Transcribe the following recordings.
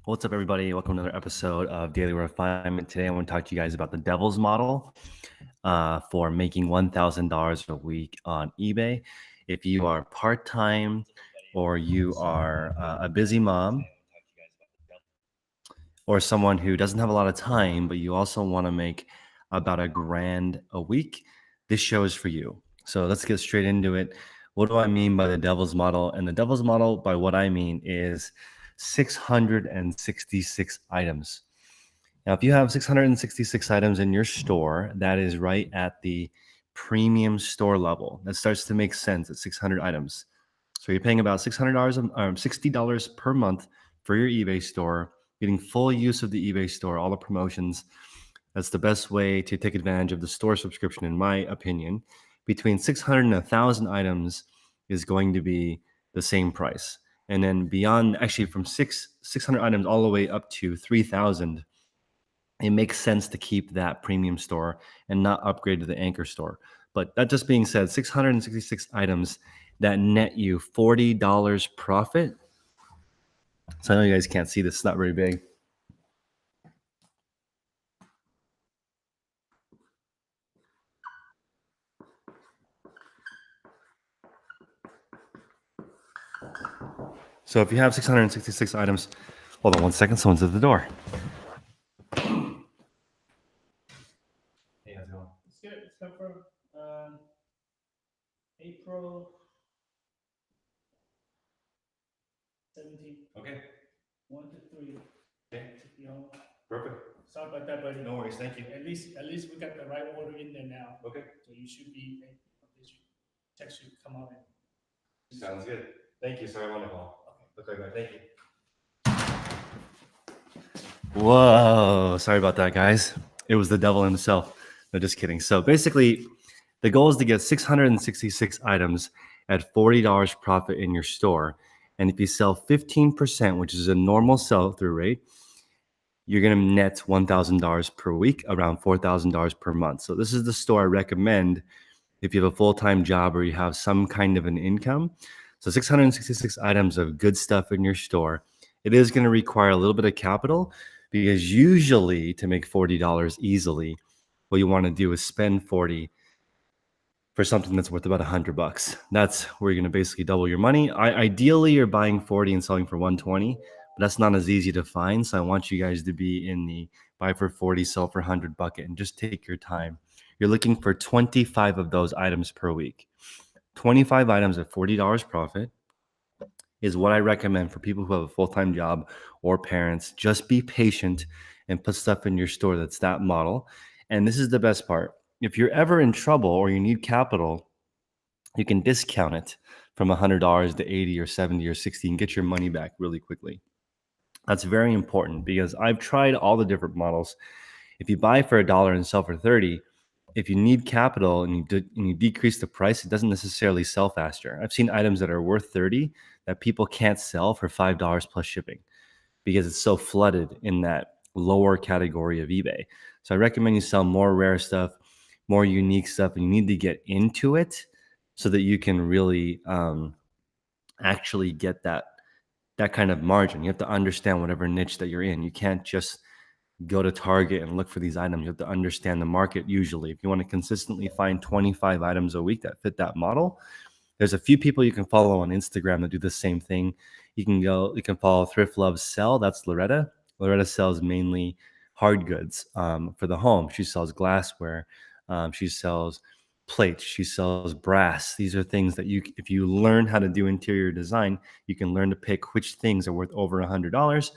What's up, everybody? Welcome to another episode of Daily Refinement. Today, I want to talk to you guys about the devil's model for making $1,000 a week on eBay. If you are part time or you are a busy mom or someone who doesn't have a lot of time, but you also want to make about $1,000 a week, this show is for you. So let's get straight into it. What do I mean by the devil's model? And the devil's model, by what I mean, is 666 items. Now, if you have 666 items in your store, that is right at the premium store level. That starts to make sense at 600 items. So you're paying about $600, $60 per month for your eBay store, getting full use of the eBay store, all the promotions. That's the best way to take advantage of the store subscription, in my opinion. Between 600 and 1,000 items is going to be the same price. And then beyond, actually from 600 items all the way up to 3,000, it makes sense to keep that premium store and not upgrade to the anchor store. But that just being said, 666 items that net you $40 profit. So I know you guys can't see this, it's not very big. So if you have 666 items, hold on one second, someone's at the door. Hey, how's it going? It's good. It's come from April 17th, Okay. 1 to 3. Okay. You know, Perfect. sorry about that, buddy. No worries. Thank you. At least we got the right order in there now. Okay. So you should be. Text should come out. Sounds good. Thank you. Sorry, I want to call. Okay, bye. Thank you. Whoa. Sorry about that, guys. It was the devil himself. No, just kidding. So basically, the goal is to get 666 items at $40 profit in your store. And if you sell 15%, which is a normal sell-through rate, you're going to net $1,000 per week, around $4,000 per month. So this is the store I recommend if you have a full-time job or you have some kind of an income. So 666 items of good stuff in your store. It is going to require a little bit of capital because usually to make $40 easily, what you want to do is spend 40 for something that's worth about $100. That's where you're going to basically double your money. Ideally, you're buying 40 and selling for 120, but that's not as easy to find. So I want you guys to be in the buy for 40, sell for 100 bucket and just take your time. You're looking for 25 of those items per week. 25 items at $40 profit is what I recommend for people who have a full-time job or parents. Just be patient and put stuff in your store that's that model. And this is the best part. If you're ever in trouble or you need capital, you can discount it from $100 to 80 or 70 or 60 and get your money back really quickly. That's very important because I've tried all the different models. If you buy for $1 and sell for 30, if you need capital and you decrease the price, it doesn't necessarily sell faster. I've seen items that are worth 30 that people can't sell for $5 plus shipping because it's so flooded in that lower category of eBay. So I recommend you sell more rare stuff, more unique stuff, and you need to get into it so that you can really actually get that kind of margin. You have to understand whatever niche that you're in. You can't just go to Target and look for these items. You have to understand the market usually. If you want to consistently find 25 items a week that fit that model, there's a few people you can follow on Instagram that do the same thing. You can follow Thrift Loves Sell. That's Loretta. Loretta sells mainly hard goods for the home. She sells glassware. She sells plates. She sells brass. These are things that if you learn how to do interior design, you can learn to pick which things are worth over $100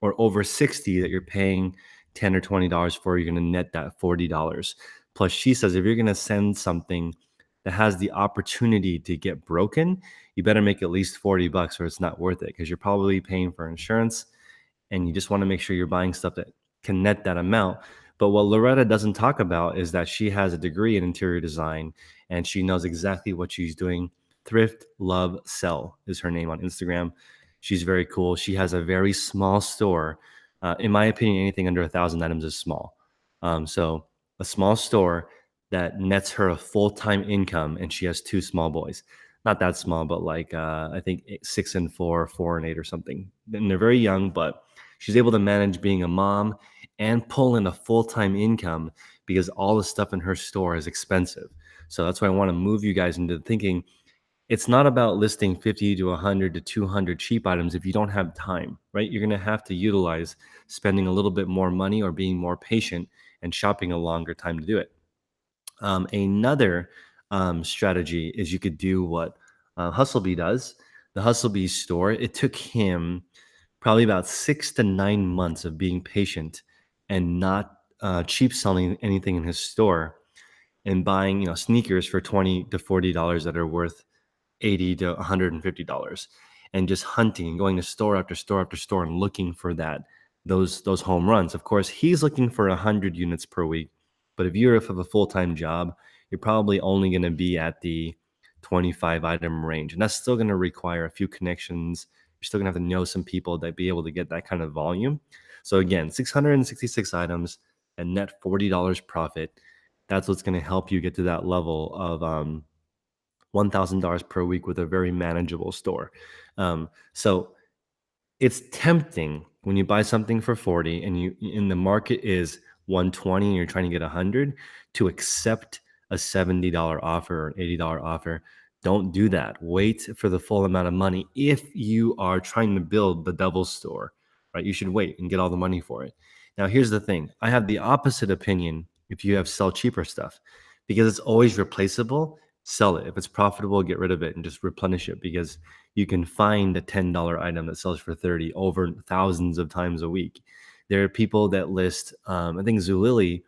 or over 60 that you're paying $10 or $20 for. You're going to net that $40. Plus, she says if you're going to send something that has the opportunity to get broken, you better make at least $40 or it's not worth it because you're probably paying for insurance and you just want to make sure you're buying stuff that can net that amount. But what Loretta doesn't talk about is that she has a degree in interior design and she knows exactly what she's doing. Thrift Love Sell is her name on Instagram. She's very cool. She has a very small store. In my opinion, anything under 1,000 items is small. So a small store that nets her a full-time income, and she has two small boys. Not that small, but like I think 6 and 4, 4 and 8 or something. And they're very young, but She's able to manage being a mom and pull in a full-time income because all the stuff in her store is expensive. So that's why I want to move you guys into thinking it's not about listing 50 to 100 to 200 cheap items if you don't have time, right? You're going to have to utilize spending a little bit more money or being more patient and shopping a longer time to do it. Another strategy is you could do what Hustlebee does. The Hustlebee store, it took him probably about 6 to 9 months of being patient and not cheap selling anything in his store and buying, sneakers for $20 to $40 that are worth $80 to $150, and just hunting and going to store after store after store and looking for those home runs. Of course, he's looking for 100 units per week, but if you have a full-time job, you're probably only going to be at the 25 item range, and that's still going to require a few connections. You're still going to have to know some people that be able to get that kind of volume. So again, 666 items and net $40 profit. That's what's going to help you get to that level of $1,000 per week with a very manageable store. So it's tempting when you buy something for 40 and you in the market is 120 and you're trying to get 100 to accept a $70 offer or an $80 offer. Don't do that. Wait for the full amount of money. If you are trying to build the devil's store, right, you should wait and get all the money for it. Now, here's the thing. I have the opposite opinion if you have sell cheaper stuff because it's always replaceable. Sell it. If it's profitable, get rid of it and just replenish it because you can find a $10 item that sells for 30 over thousands of times a week. There are people that list, I think Zulily,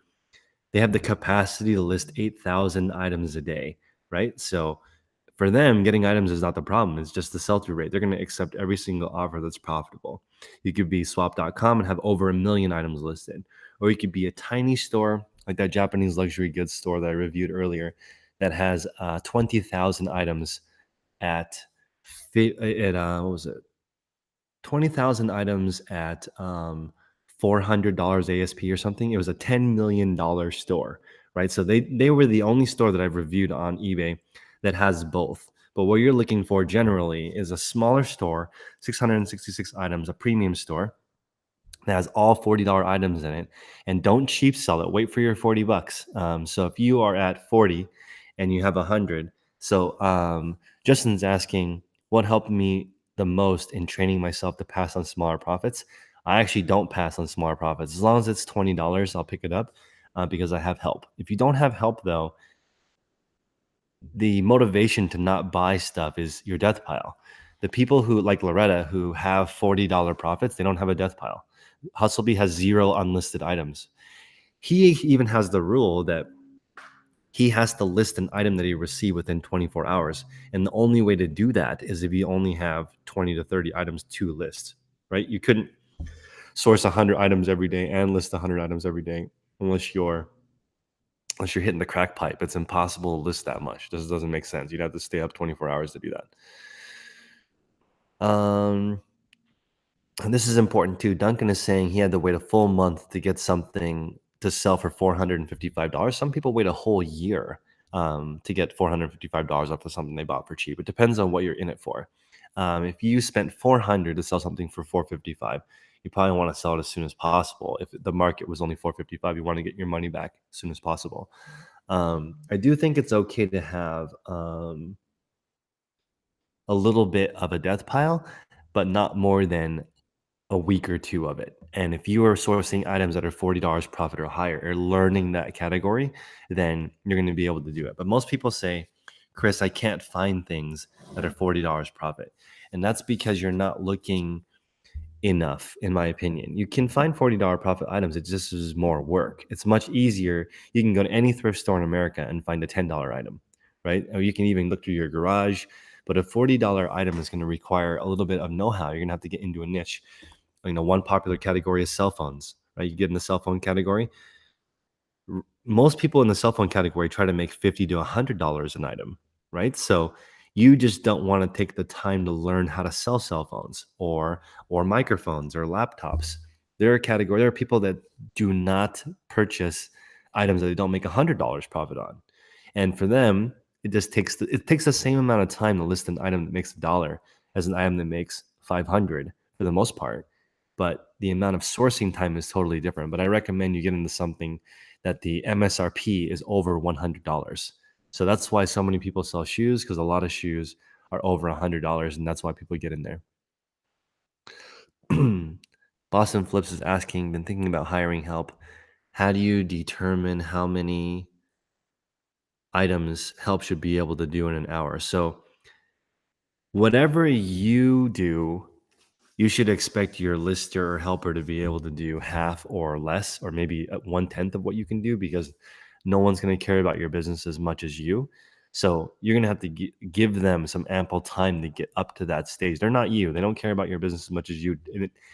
they have the capacity to list 8,000 items a day, right? So for them, getting items is not the problem. It's just the sell-through rate. They're going to accept every single offer that's profitable. You could be swap.com and have over 1 million items listed. Or you could be a tiny store like that Japanese luxury goods store that I reviewed earlier that has 20,000 items at what was it? 20,000 items at $400 ASP or something. It was a $10 million store, right? So they were the only store that I've reviewed on eBay that has both. But what you're looking for generally is a smaller store, 666 items, a premium store that has all $40 items in it, and don't cheap sell it. Wait for your 40 bucks. So if you are at 40 and you have 100, so Justin's asking what helped me the most in training myself to pass on smaller profits. I actually don't pass on smaller profits. As long as it's $20, I'll pick it up because I have help. If you don't have help though, the motivation to not buy stuff is your death pile. The people who like Loretta who have $40 profits, they don't have a death pile. Hustlebee has 0 unlisted items. He even has the rule that he has to list an item that he received within 24 hours. And the only way to do that is if you only have 20 to 30 items to list, right? You couldn't source 100 items every day and list 100 items every day unless you're hitting the crack pipe. It's impossible to list that much. This doesn't make sense. You'd have to stay up 24 hours to do that. And this is important too. Duncan is saying he had to wait a full month to get something to sell for $455. Some people wait a whole year to get $455 off of something they bought for cheap. It depends on what you're in it for. If you spent $400 to sell something for $455, you probably want to sell it as soon as possible. If the market was only $455, you want to get your money back as soon as possible. I do think it's okay to have a little bit of a death pile, but not more than a week or two of it. And if you are sourcing items that are $40 profit or higher or learning that category, then you're going to be able to do it. But most people say, Chris, I can't find things that are $40 profit. And that's because you're not looking enough, in my opinion. You can find $40 profit items. It just is more work. It's much easier. You can go to any thrift store in America and find a $10 item, right? Or you can even look through your garage. But a $40 item is going to require a little bit of know-how. You're going to have to get into a niche. One popular category is cell phones, right? You get in the cell phone category. Most people in the cell phone category try to make $50 to $100 an item, right? So you just don't want to take the time to learn how to sell cell phones or microphones or laptops. There are people that do not purchase items that they don't make $100 profit on, and for them, it takes the same amount of time to list an item that makes $1 as an item that makes 500 for the most part. but the amount of sourcing time is totally different. But I recommend you get into something that the MSRP is over $100. So that's why so many people sell shoes, because a lot of shoes are over $100, and that's why people get in there. Boston Flips is asking, been thinking about hiring help. How do you determine how many items help should be able to do in an hour? So whatever you do, you should expect your lister or helper to be able to do half or less, or maybe 1/10 of what you can do, because no one's going to care about your business as much as you. So you're going to have to give them some ample time to get up to that stage. They're not you. They don't care about your business as much as you,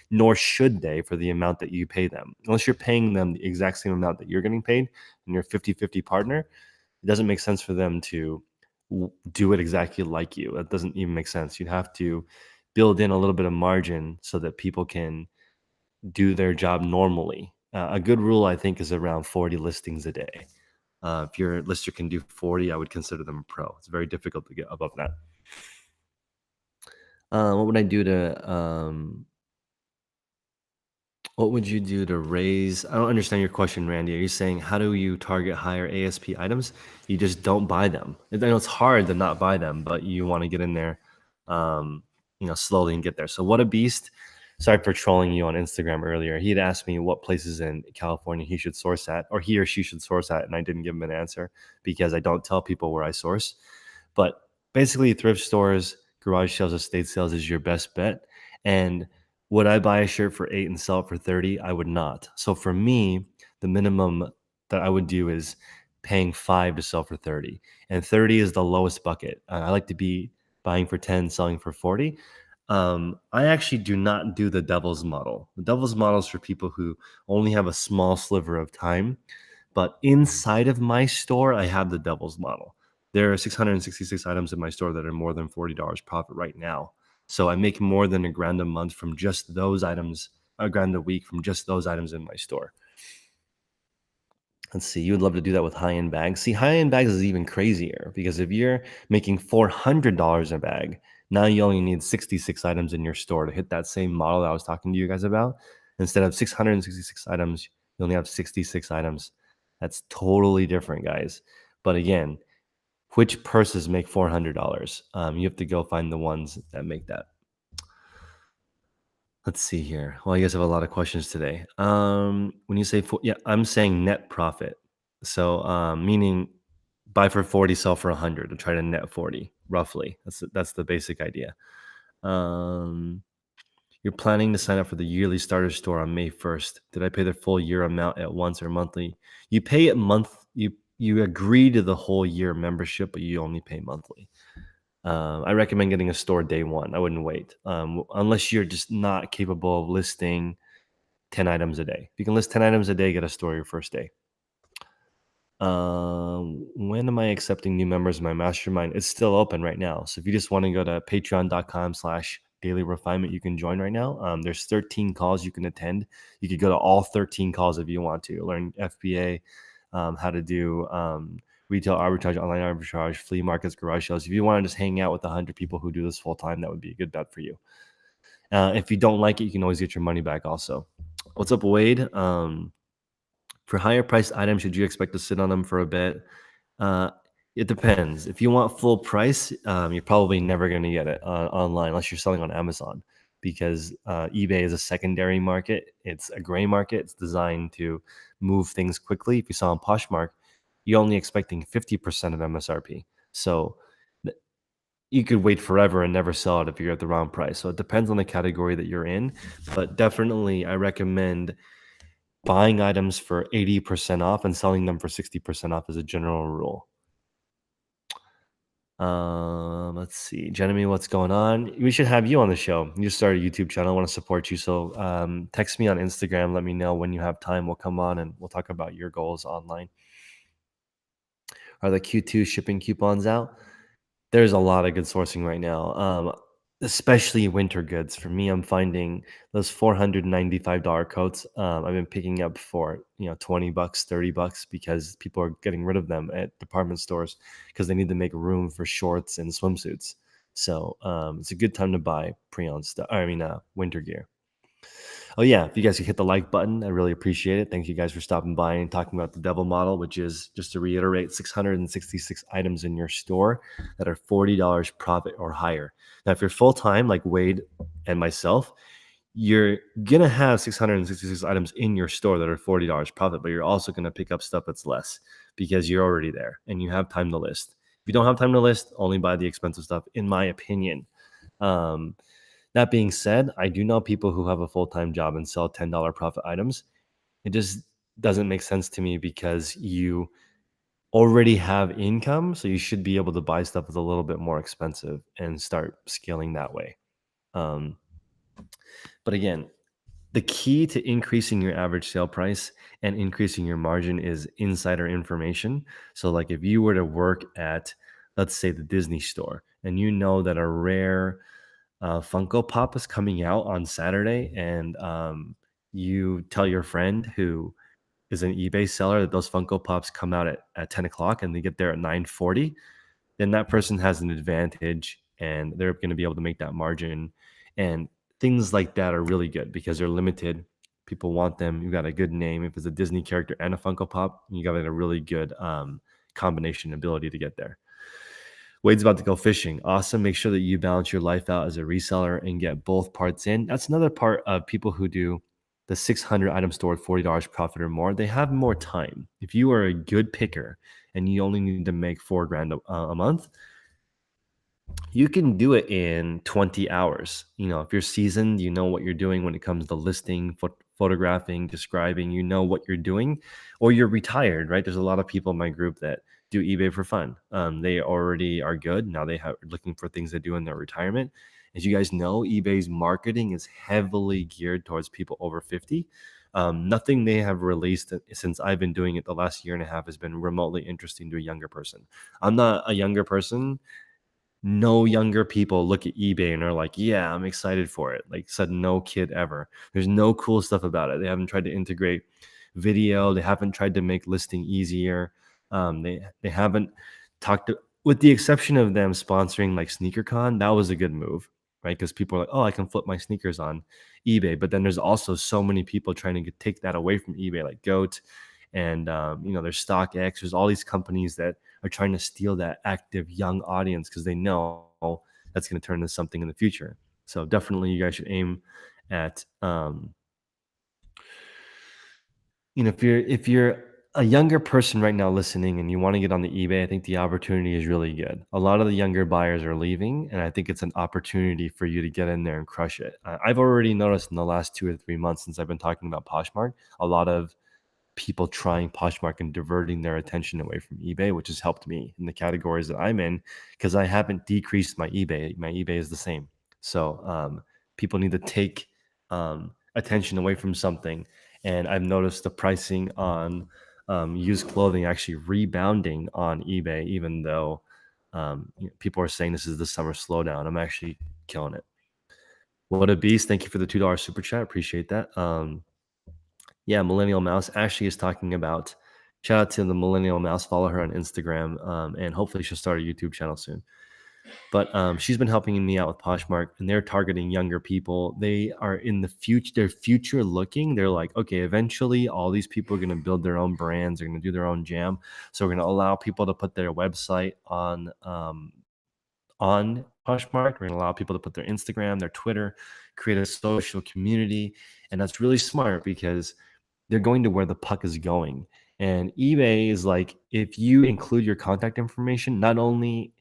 nor should they, for the amount that you pay them. Unless you're paying them the exact same amount that you're getting paid and you're a 50-50 partner, it doesn't make sense for them to do it exactly like you. That doesn't even make sense. You'd have to build in a little bit of margin so that people can do their job normally. A good rule, I think, is around 40 listings a day. If your lister can do 40, I would consider them a pro. It's very difficult to get above that. What would I do to What would you do to raise? I don't understand your question, Randy. Are you saying how do you target higher ASP items? You just don't buy them. I know it's hard to not buy them, but you want to get in there, slowly and get there. So what a beast. Sorry for trolling you on Instagram earlier. He had asked me what places in California he should source at, or he or she should source at, and I didn't give him an answer because I don't tell people where I source. But basically, thrift stores, garage sales, estate sales is your best bet. And would I buy a shirt for 8 and sell it for 30? I would not. So for me, the minimum that I would do is paying 5 to sell for 30. And 30 is the lowest bucket. I like to be buying for 10, selling for 40. I actually do not do the devil's model. The devil's model is for people who only have a small sliver of time. But inside of my store, I have the devil's model. There are 666 items in my store that are more than $40 profit right now. So I make more than $1,000 a month from just those items, $1,000 a week from just those items in my store. Let's see, you would love to do that with high-end bags. See, high-end bags is even crazier because if you're making $400 a bag, now you only need 66 items in your store to hit that same model that I was talking to you guys about. Instead of 666 items, you only have 66 items. That's totally different, guys. But again, which purses make $400? You have to go find the ones that make that. Let's see here. Well, you guys have a lot of questions today. When you say, yeah, I'm saying net profit. So, meaning buy for 40, sell for 100 to try to net 40, roughly. That's the basic idea. Um, you're planning to sign up for the yearly starter store on May 1st. Did I pay the full year amount at once or monthly? You pay it you agree to the whole year membership, but you only pay monthly. I recommend getting a store day one. I wouldn't wait, unless you're just not capable of listing 10 items a day. If you can list 10 items a day, get a store your first day. When am I accepting new members in my mastermind? It's still open right now. So if you just want to go to patreon.com/daily refinement, you can join right now. There's 13 calls you can attend. You could go to all 13 calls if you want to learn FBA, how to do retail arbitrage, online arbitrage, flea markets, garage sales. If you want to just hang out with 100 people who do this full time, that would be a good bet for you. If you don't like it, you can always get your money back also. What's up, Wade? For higher priced items, should you expect to sit on them for a bit? It depends. If you want full price, you're probably never going to get it online unless you're selling on Amazon, because eBay is a secondary market. It's a gray market. It's designed to move things quickly. If you saw on Poshmark, you're only expecting 50% of MSRP. So you could wait forever and never sell it if you're at the wrong price. So it depends on the category that you're in. But definitely, I recommend buying items for 80% off and selling them for 60% off as a general rule. Let's see. Jeremy, what's going on? We should have you on the show. You just started a YouTube channel. I want to support you. So text me on Instagram. Let me know when you have time. We'll come on and we'll talk about your goals online. Are the Q2 shipping coupons out? There's a lot of good sourcing right now, especially winter goods. For me, I'm finding those $495 coats. I've been picking up for $20, $30 because people are getting rid of them at department stores because they need to make room for shorts and swimsuits. So it's a good time to buy pre-owned stuff. Winter gear. Oh yeah, if you guys could hit the like button, I really appreciate it. Thank you guys for stopping by and talking about the devil model, which is, just to reiterate, 666 items in your store that are $40 profit or higher. Now, if you're full time like Wade and myself, you're gonna have 666 items in your store that are $40 profit, but you're also gonna pick up stuff that's less because you're already there and you have time to list. If you don't have time to list, only buy the expensive stuff, in my opinion. Um, that being said, I do know people who have a full time job and sell $10 profit items. It just doesn't make sense to me because you already have income. So you should be able to buy stuff that's a little bit more expensive and start scaling that way. Um, but again, the key to increasing your average sale price and increasing your margin is insider information. So, like if you were to work at, let's say, the Disney store, and you know that a rare Funko Pop is coming out on Saturday, and you tell your friend who is an eBay seller that those Funko Pops come out at 10 o'clock and they get there at 9:40, then that person has an advantage and they're going to be able to make that margin. And things like that are really good because they're limited. People want them. You got a good name. If it's a Disney character and a Funko Pop, you got a really good combination ability to get there. Wade's about to go fishing. Awesome. Make sure that you balance your life out as a reseller and get both parts in. That's another part of people who do the 600 item store at $40 profit or more. They have more time. If you are a good picker and you only need to make 4 grand a month, you can do it in 20 hours. You know, if you're seasoned, you know what you're doing when it comes to listing, photographing, describing, you know what you're doing, or you're retired, right? There's a lot of people in my group that do eBay for fun. They already are good. Now they have looking for things to do in their retirement. As you guys know, eBay's marketing is heavily geared towards people over 50. Nothing they have released since I've been doing it the last year and a half has been remotely interesting to a younger person. I'm not a younger person. No younger people look at eBay and are like, yeah, I'm excited for it. Like, said no kid ever. There's no cool stuff about it. They haven't tried to integrate video. They haven't tried to make listing easier. They haven't talked to, with the exception of them sponsoring like SneakerCon. That was a good move, right? Because people are like, oh, I can flip my sneakers on eBay. But then there's also so many people trying to take that away from eBay, like Goat, and there's StockX. There's all these companies that are trying to steal that active young audience because they know that's going to turn into something in the future. So definitely, you guys should aim at if you're a younger person right now listening and you want to get on the eBay, I think the opportunity is really good. A lot of the younger buyers are leaving, and I think it's an opportunity for you to get in there and crush it. I've already noticed in the last 2 or 3 months since I've been talking about Poshmark, a lot of people trying Poshmark and diverting their attention away from eBay, which has helped me in the categories that I'm in because I haven't decreased my eBay. My eBay is the same. So people need to take attention away from something. And I've noticed the pricing on used clothing actually rebounding on eBay, even though people are saying this is the summer slowdown. I'm actually killing it. What a beast. Thank you for the $2 super chat. Appreciate that. Yeah, Millennial Mouse. Ashley is talking about. Shout out to the Millennial Mouse. Follow her on Instagram, and hopefully she'll start a YouTube channel soon. But she's been helping me out with Poshmark, and they're targeting younger people. They are in the future. They're future looking. They're like, okay, eventually, all these people are going to build their own brands. They're going to do their own jam. So we're going to allow people to put their website on Poshmark. We're going to allow people to put their Instagram, their Twitter, create a social community, and that's really smart because they're going to where the puck is going. And eBay is like, if you include your contact information, not only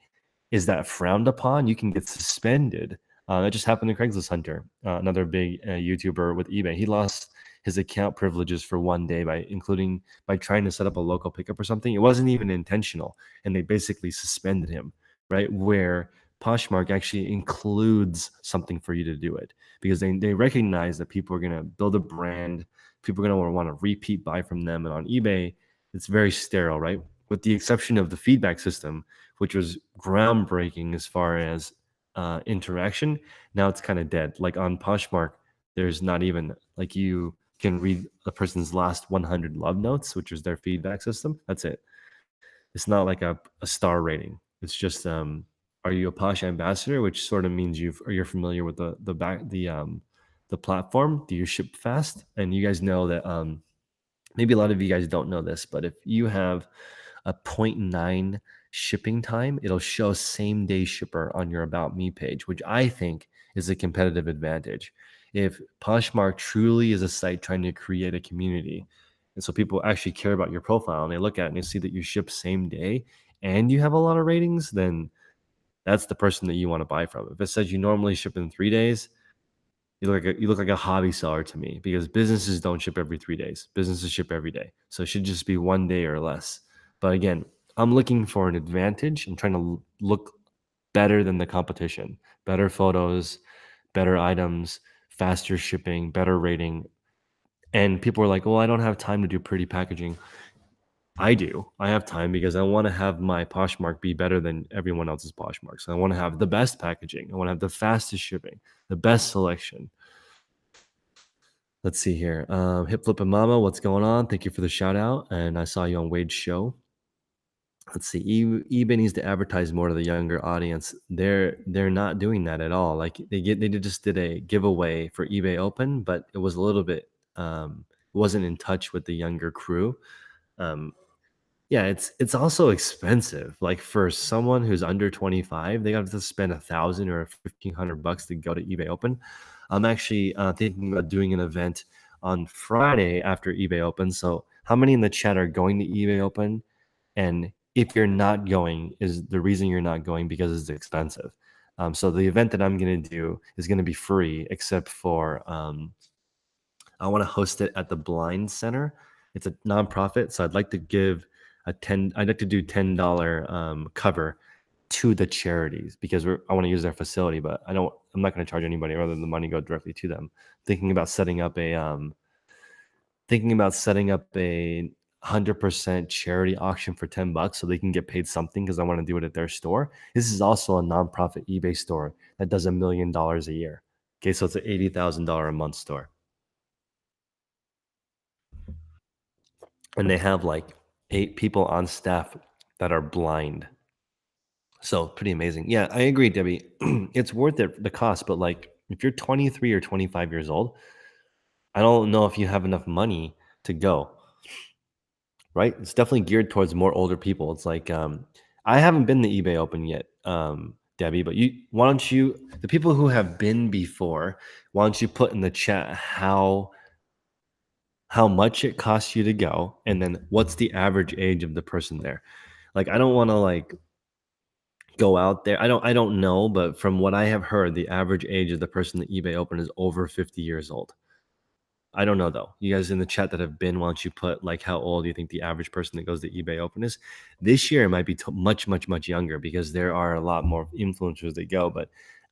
is that frowned upon, you can get suspended. That just happened to Craigslist Hunter, another big YouTuber with eBay. He lost his account privileges for one day by trying to set up a local pickup or something. It wasn't even intentional, and they basically suspended him. Right where Poshmark actually includes something for you to do it because they recognize that people are going to build a brand, people are going to want to repeat buy from them, and on eBay, it's very sterile, right? With the exception of the feedback system, which was groundbreaking as far as interaction. Now it's kind of dead. Like on Poshmark, there's not even like you can read a person's last 100 love notes, which is their feedback system. That's it. It's not like a star rating. It's just are you a Posh ambassador, which sort of means you're familiar with the the platform, do you ship fast? And you guys know that maybe a lot of you guys don't know this, but if you have a zero 0.9 shipping time, it'll show same day shipper on your About Me page, which I think is a competitive advantage. If Poshmark truly is a site trying to create a community, and so people actually care about your profile and they look at it and they see that you ship same day and you have a lot of ratings, then that's the person that you want to buy from. If it says you normally ship in 3 days, you look like a hobby seller to me because businesses don't ship every 3 days. Businesses ship every day. So it should just be 1 day or less. But again, I'm looking for an advantage. I'm trying to look better than the competition, better photos, better items, faster shipping, better rating. And people are like, well, I don't have time to do pretty packaging. I do. I have time because I want to have my Poshmark be better than everyone else's Poshmark. So I want to have the best packaging. I want to have the fastest shipping, the best selection. Let's see here. Hip Flip and Mama, what's going on? Thank you for the shout out. And I saw you on Wade's show. Let's see. eBay needs to advertise more to the younger audience. They're not doing that at all. Like just did a giveaway for eBay Open, but it was a little bit wasn't in touch with the younger crew. Um, yeah, it's also expensive. Like for someone who's under 25, they got to spend 1,000 or 1,500 bucks to go to eBay Open. I'm actually thinking about doing an event on Friday after eBay Open. So, how many in the chat are going to eBay Open? And if you're not going, is the reason you're not going because it's expensive. So the event that I'm going to do is going to be free, except for I want to host it at the Blind Center. It's a nonprofit, so I'd like to give I'd like to do $10 cover to the charities because I want to use their facility, but I'm not going to charge anybody rather than the money go directly to them. Thinking about setting up a 100% charity auction for $10 so they can get paid something because I want to do it at their store. This is also a nonprofit eBay store that does $1 million a year. Okay, so it's an $80,000 a month store. And they have like 8 people on staff that are blind. So pretty amazing. Yeah, I agree, Debbie. It's worth it, the cost, but like if you're 23 or 25 years old, I don't know if you have enough money to go. Right? It's definitely geared towards more older people. It's like I haven't been to eBay Open yet, Debbie, but why don't you, the people who have been before, why don't you put in the chat how much it costs you to go, and then what's the average age of the person there? Like, I don't want to like go out there. I don't know, but from what I have heard, the average age of the person that eBay Open is over 50 years old. I don't know though. You guys in the chat that have been, why don't you put like how old you think the average person that goes to eBay Open is? This year it might be much, much, much younger because there are a lot more influencers that go, but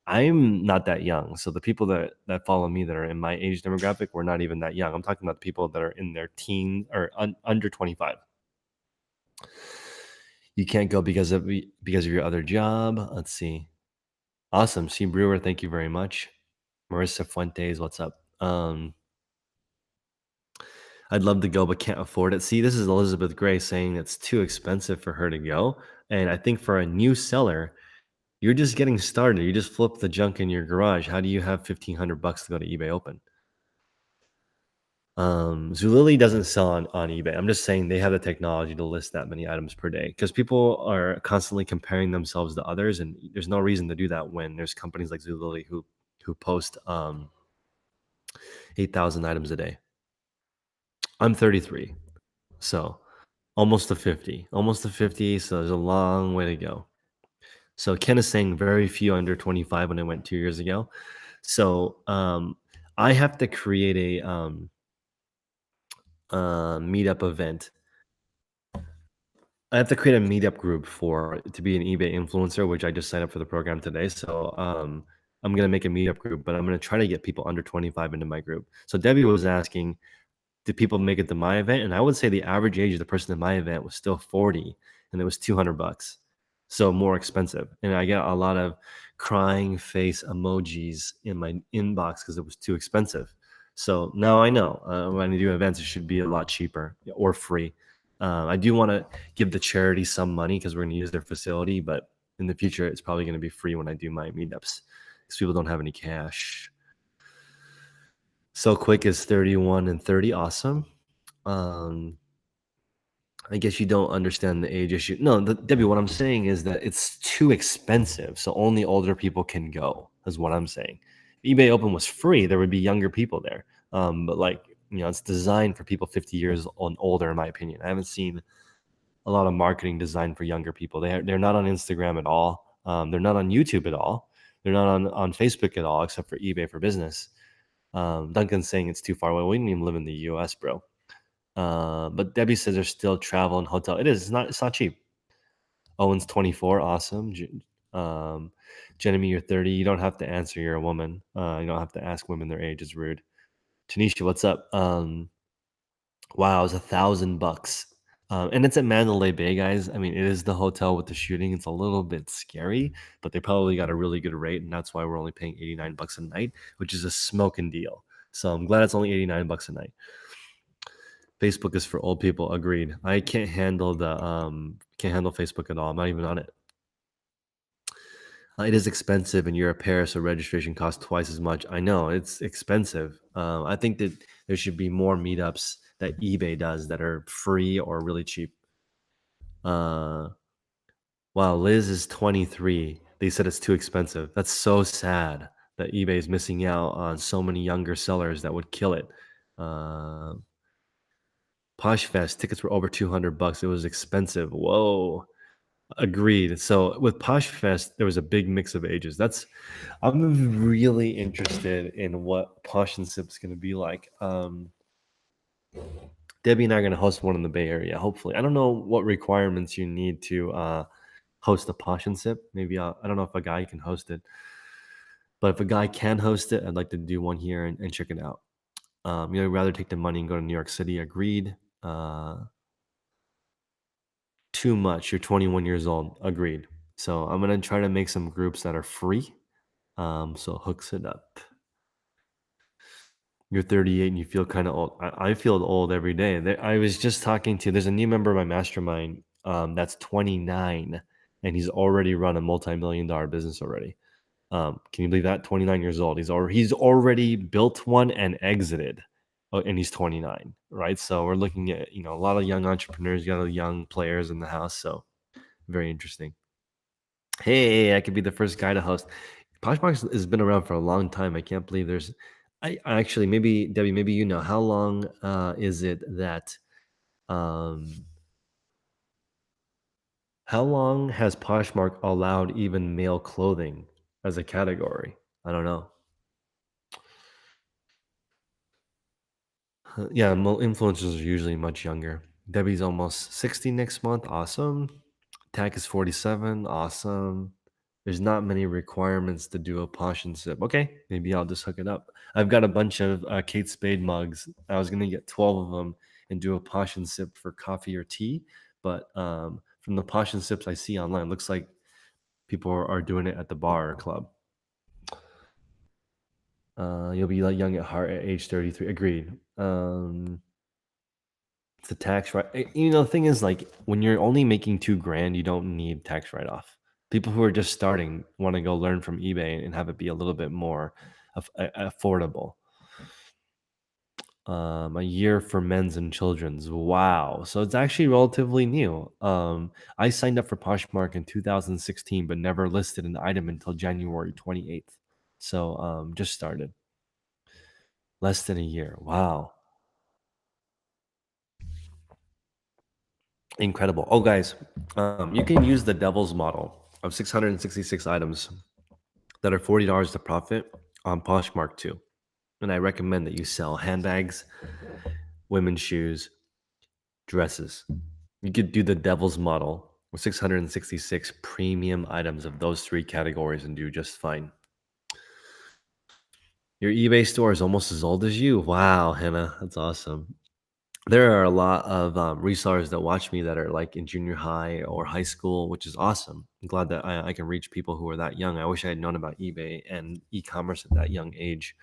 I'm not that young. So the people that follow me that are in my age demographic, we're not even that young. I'm talking about the people that are in their teens or under 25. You can't go because of your other job. Let's see. Awesome. C Brewer, thank you very much. Marissa Fuentes, what's up? I'd love to go, but can't afford it. See, this is Elizabeth Gray saying it's too expensive for her to go. And I think for a new seller, you're just getting started. You just flip the junk in your garage. How do you have $1,500 to go to eBay Open? Zulily doesn't sell on eBay. I'm just saying they have the technology to list that many items per day because people are constantly comparing themselves to others, and there's no reason to do that when there's companies like Zulily who post 8,000 items a day. I'm 33, so almost to 50, so there's a long way to go. So Ken is saying very few under 25 when I went 2 years ago. So I have to create a meetup event. I have to create a meetup group to be an eBay influencer, which I just signed up for the program today. So I'm gonna make a meetup group, but I'm gonna try to get people under 25 into my group. So Debbie was asking, did people make it to my event? And I would say the average age of the person at my event was still 40, and it was $200, so more expensive. And I got a lot of crying face emojis in my inbox because it was too expensive. So now I know when I do events, it should be a lot cheaper or free. I do want to give the charity some money because we're going to use their facility, but in the future, it's probably going to be free when I do my meetups because people don't have any cash. So quick is 31 and 30. Awesome. Um, I guess you don't understand the age issue. No, Debbie, what I'm saying is that it's too expensive. So only older people can go, is what I'm saying. eBay Open was free. There would be younger people there. But like, it's designed for people 50 years and older, in my opinion. I haven't seen a lot of marketing designed for younger people. They're not on Instagram at all. They're not on YouTube at all. They're not on Facebook at all, except for eBay for business. Duncan's saying it's too far away. We didn't even live in the US, bro. But Debbie says there's still travel and hotel. It is. It's not cheap. Owen's 24. Awesome. Jeremy, you're 30. You don't have to answer. You're a woman. You don't have to ask women their age. It's rude. Tanisha, what's up? Wow, it's $1,000. And it's at Mandalay Bay, guys. I mean, it is the hotel with the shooting. It's a little bit scary, but they probably got a really good rate, and that's why we're only paying $89 a night, which is a smoking deal. So I'm glad it's only $89 a night. Facebook is for old people. Agreed. I can't handle Facebook at all. I'm not even on it. It is expensive in Europe, Paris, so registration costs twice as much. I know it's expensive. I think that there should be more meetups that eBay does that are free or really cheap. Wow, Liz is 23. They said it's too expensive. That's so sad that eBay is missing out on so many younger sellers that would kill it. Uh, Posh Fest tickets were over $200. It was expensive. Whoa. Agreed. So with Posh Fest, there was a big mix of ages. I'm really interested in what Posh and Sip's going to be like. Debbie and I are going to host one in the Bay Area, hopefully. I don't know what requirements you need to host a Posh and Sip. Maybe I don't know if a guy can host it, but if a guy can host it, I'd like to do one here and check it out. I'd rather take the money and go to New York City. Agreed. Too much. You're 21 years old. Agreed. So I'm gonna try to make some groups that are free. So hooks it up. You're 38 and you feel kind of old. I feel old every day. I was just talking to. There's a new member of my mastermind. That's 29, and he's already run a multi-million-dollar business already. Can you believe that? 29 years old. He's already built one and exited. Oh, and he's 29, right? So we're looking at a lot of young entrepreneurs, a lot of young players in the house. So very interesting. Hey, I could be the first guy to host. Poshmark has been around for a long time. I can't believe there's. I actually, maybe Debbie, maybe how long is it that um how long has Poshmark allowed even male clothing as a category? I don't know. Yeah, influencers are usually much younger. Debbie's almost 60 next month. Awesome. Tack is 47. Awesome. There's not many requirements to do a Posh and Sip. Okay, maybe I'll just hook it up. I've got a bunch of Kate Spade mugs. I was gonna get 12 of them and do a Posh and Sip for coffee or tea, but from the Posh and Sips I see online, looks like people are doing it at the bar or club. You'll be like young at heart at age 33. Agreed. It's a tax right. The thing is, like, when you're only making 2 grand, you don't need tax write off. People who are just starting want to go learn from eBay and have it be a little bit more affordable. A year for men's and children's. Wow. So it's actually relatively new. I signed up for Poshmark in 2016, but never listed an item until January 28th. So just started. Less than a year. Wow. Incredible. Oh, guys, you can use the devil's model of 666 items that are $40 to profit on Poshmark too. And I recommend that you sell handbags, women's shoes, dresses. You could do the devil's model with 666 premium items of those 3 categories and do just fine. Your eBay store is almost as old as you. Wow, Hannah, that's awesome. There are a lot of resellers that watch me that are like in junior high or high school, which is awesome. I'm glad that I can reach people who are that young. I wish I had known about eBay and e-commerce at that young age.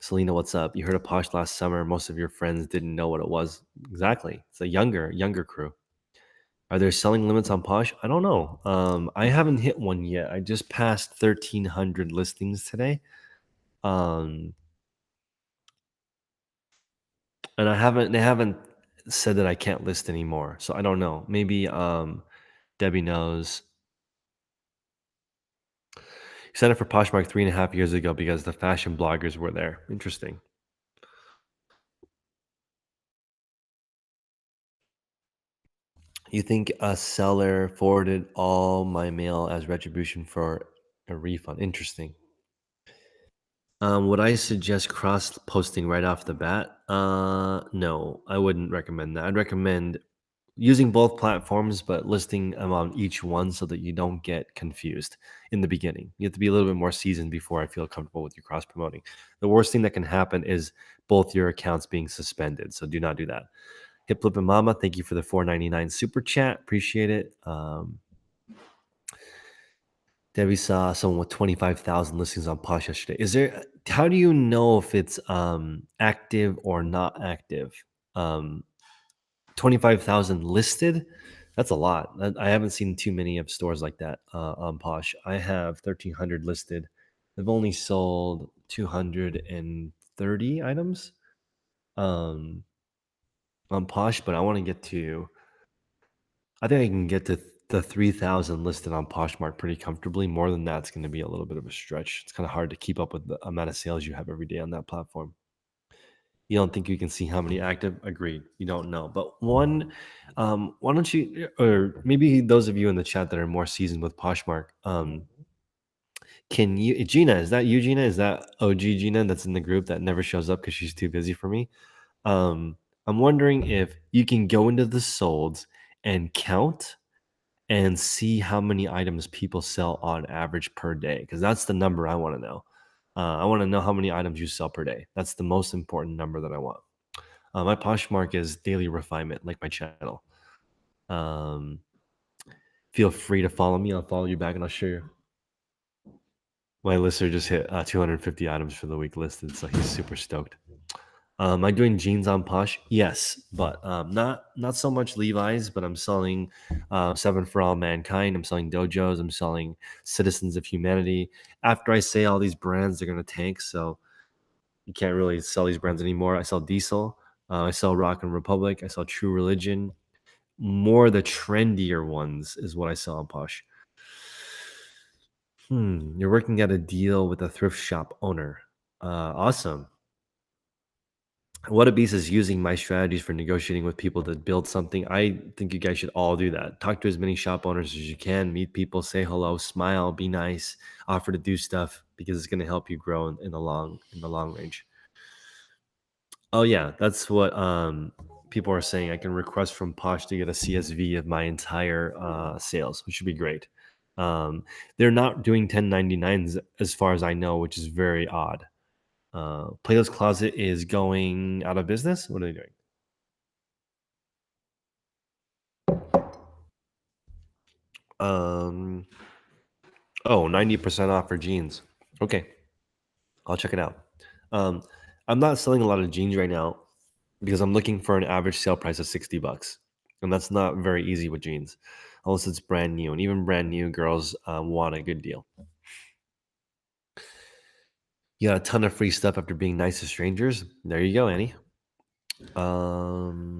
Selena, what's up? You heard of Posh last summer. Most of your friends didn't know what it was. Exactly. It's a younger crew. Are there selling limits on Posh? I don't know. I haven't hit one yet. I just passed 1,300 listings today. Um, And they haven't said that I can't list anymore. So I don't know. Maybe Debbie knows. He signed up for Poshmark 3.5 years ago because the fashion bloggers were there. Interesting. You think a seller forwarded all my mail as retribution for a refund? Interesting. Would I suggest cross posting right off the bat? No, I wouldn't recommend that. I'd recommend using both platforms, but listing them on each one so that you don't get confused in the beginning. You have to be a little bit more seasoned before I feel comfortable with your cross promoting. The worst thing that can happen is both your accounts being suspended. So do not do that. Hip Flip and Mama, thank you for the 4.99 super chat. Appreciate it. Debbie saw someone with 25,000 listings on Posh yesterday. Is there? How do you know if it's active or not active? Um, 25,000 listed. That's a lot. I haven't seen too many of stores like that on Posh. I have 1,300 listed. I've only sold 230 items on Posh, but I want to get to. I think I can get to the 3,000 listed on Poshmark pretty comfortably. More than that's going to be a little bit of a stretch. It's kind of hard to keep up with the amount of sales you have every day on that platform. You don't think you can see how many active? Agreed. You don't know. But why don't you, or maybe those of you in the chat that are more seasoned with Poshmark, can you, Gina, is that you, Gina? Is that OG Gina that's in the group that never shows up because she's too busy for me? Um, I'm wondering if you can go into the solds and count and see how many items people sell on average per day, because that's the number I want to know. I want to know how many items you sell per day. That's the most important number that I want. My Poshmark is daily refinement, like my channel. Um, Feel free to follow me. I'll follow you back, and I'll show you. My lister just hit 250 items for the week listed, so he's super stoked. Am I doing jeans on Posh? Yes, but not so much Levi's. But I'm selling Seven for All Mankind. I'm selling Dojos. I'm selling Citizens of Humanity. After I say all these brands, they're gonna tank, so you can't really sell these brands anymore. I sell Diesel. I sell Rock and Republic. I sell True Religion. More the trendier ones is what I sell on Posh. You're working at a deal with a thrift shop owner. Awesome. What a Beast is using my strategies for negotiating with people to build something. I think you guys should all do that. Talk to as many shop owners as you can, meet people, say hello, smile, be nice, offer to do stuff because it's going to help you grow in the long range. Oh yeah, that's what people are saying. I can request from Posh to get a CSV of my entire sales, which should be great. They're not doing 1099s as far as I know, which is very odd. Plato's Closet is going out of business. What are they doing? Um, 90% off for jeans. Okay, I'll check it out. Um, I'm not selling a lot of jeans right now because I'm looking for an average sale price of $60, and that's not very easy with jeans, unless it's brand new. And even brand new girls want a good deal. You got a ton of free stuff after being nice to strangers. There you go, Annie.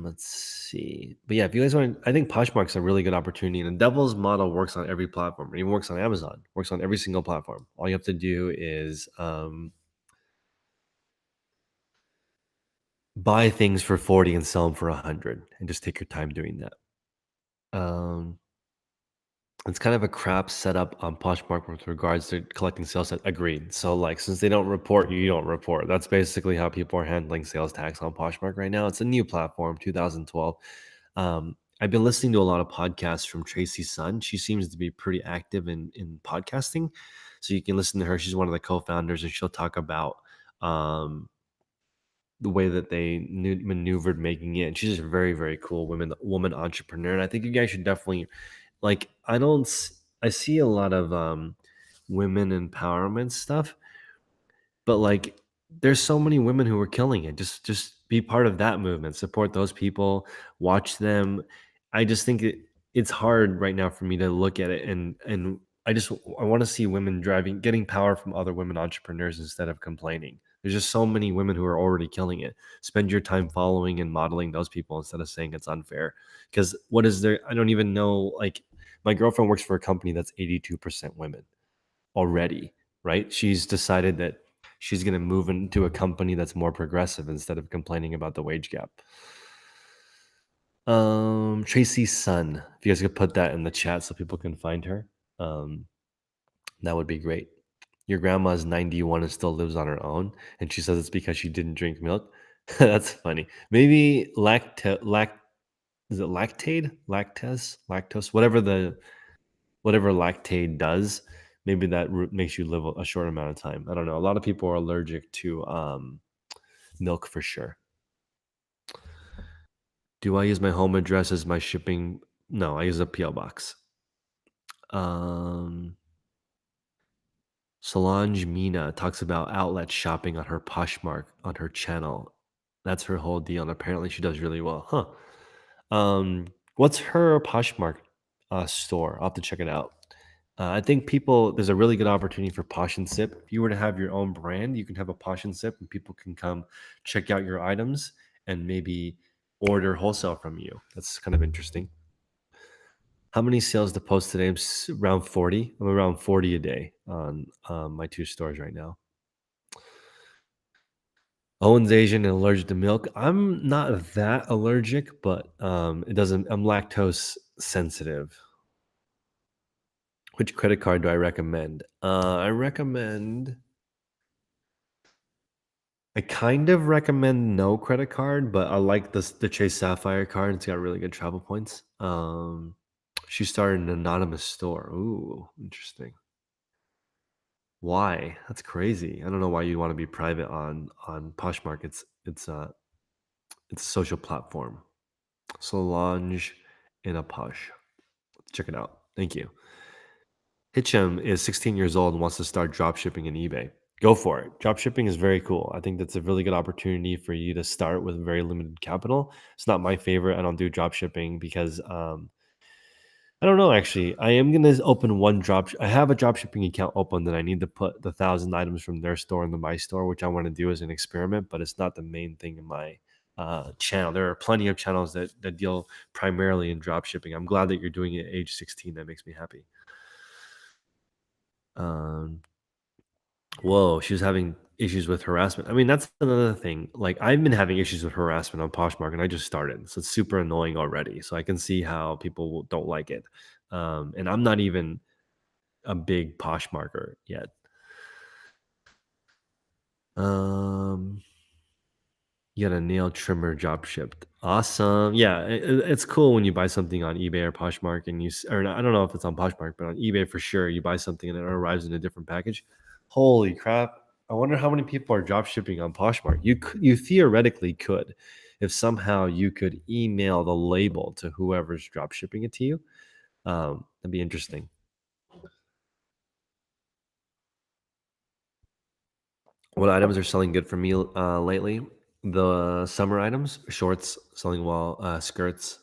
Let's see. But yeah, if you guys want, I think Poshmark's a really good opportunity. And the Devil's model works on every platform. It even works on Amazon. Works on every single platform. All you have to do is buy things for 40 and sell them for 100, and just take your time doing that. Um, it's kind of a crap setup on Poshmark with regards to collecting sales tax. Agreed. So, like, since they don't report, you don't report. That's basically how people are handling sales tax on Poshmark right now. It's a new platform, 2012. I've been listening to a lot of podcasts from Tracy Sun. She seems to be pretty active in podcasting, so you can listen to her. She's one of the co-founders, and she'll talk about um, the way that they maneuvered making it. And she's a very, very cool woman entrepreneur. And I think you guys should definitely, like, I see a lot of women empowerment stuff, but like there's so many women who are killing it. Just be part of that movement, support those people, watch them. I just think it's hard right now for me to look at it, and I want to see women getting power from other women entrepreneurs instead of complaining. There's just so many women who are already killing it. Spend your time following and modeling those people instead of saying it's unfair. Because what is there? I don't even know. Like, my girlfriend works for a company that's 82% women already, right? She's decided that she's going to move into a company that's more progressive instead of complaining about the wage gap. Tracy's son. If you guys could put that in the chat so people can find her, that would be great. Your grandma is 91 and still lives on her own, and she says it's because she didn't drink milk. That's funny. Maybe is it lactose, whatever lactate does. Maybe that makes you live a short amount of time. I don't know. A lot of people are allergic to milk for sure. Do I use my home address as my shipping? No, I use a PO box. Solange Mina talks about outlet shopping on her Poshmark on her channel. That's her whole deal, and apparently she does really well, huh? What's her Poshmark store? I'll have to check it out. I think there's a really good opportunity for Posh and Sip. If you were to have your own brand, you can have a Posh and Sip, and people can come check out your items and maybe order wholesale from you. That's kind of interesting. How many sales to post today? I'm around 40. I'm around 40 a day on my two stores right now. Owen's Asian and allergic to milk. I'm not that allergic, but I'm lactose sensitive. Which credit card do I recommend? I kind of recommend no credit card, but I like the Chase Sapphire card. It's got really good travel points. She started an anonymous store. Ooh, interesting. Why? That's crazy. I don't know why you want to be private on Poshmark. It's a social platform. Solange in a Posh. Check it out. Thank you. Hitchem is 16 years old and wants to start drop shipping in eBay. Go for it. Drop shipping is very cool. I think that's a really good opportunity for you to start with very limited capital. It's not my favorite. I don't do drop shipping because I don't know. Actually, I am gonna open one drop. I have a drop shipping account open that I need to put the 1,000 items from their store into my store, which I want to do as an experiment. But it's not the main thing in my channel. There are plenty of channels that deal primarily in drop shipping. I'm glad that you're doing it at age 16. That makes me happy. Whoa, she was having issues with harassment. I mean, that's another thing. Like, I've been having issues with harassment on Poshmark, and I just started, so it's super annoying already. So I can see how people don't like it. And I'm not even a big Poshmarker yet. You got a nail trimmer job shipped. Awesome. Yeah, it's cool when you buy something on eBay or Poshmark, and I don't know if it's on Poshmark, but on eBay for sure, you buy something and it arrives in a different package. Holy crap! I wonder how many people are drop shipping on Poshmark. You theoretically could, if somehow you could email the label to whoever's drop shipping it to you. That'd be interesting. What items are selling good for me lately? The summer items, shorts selling well, skirts,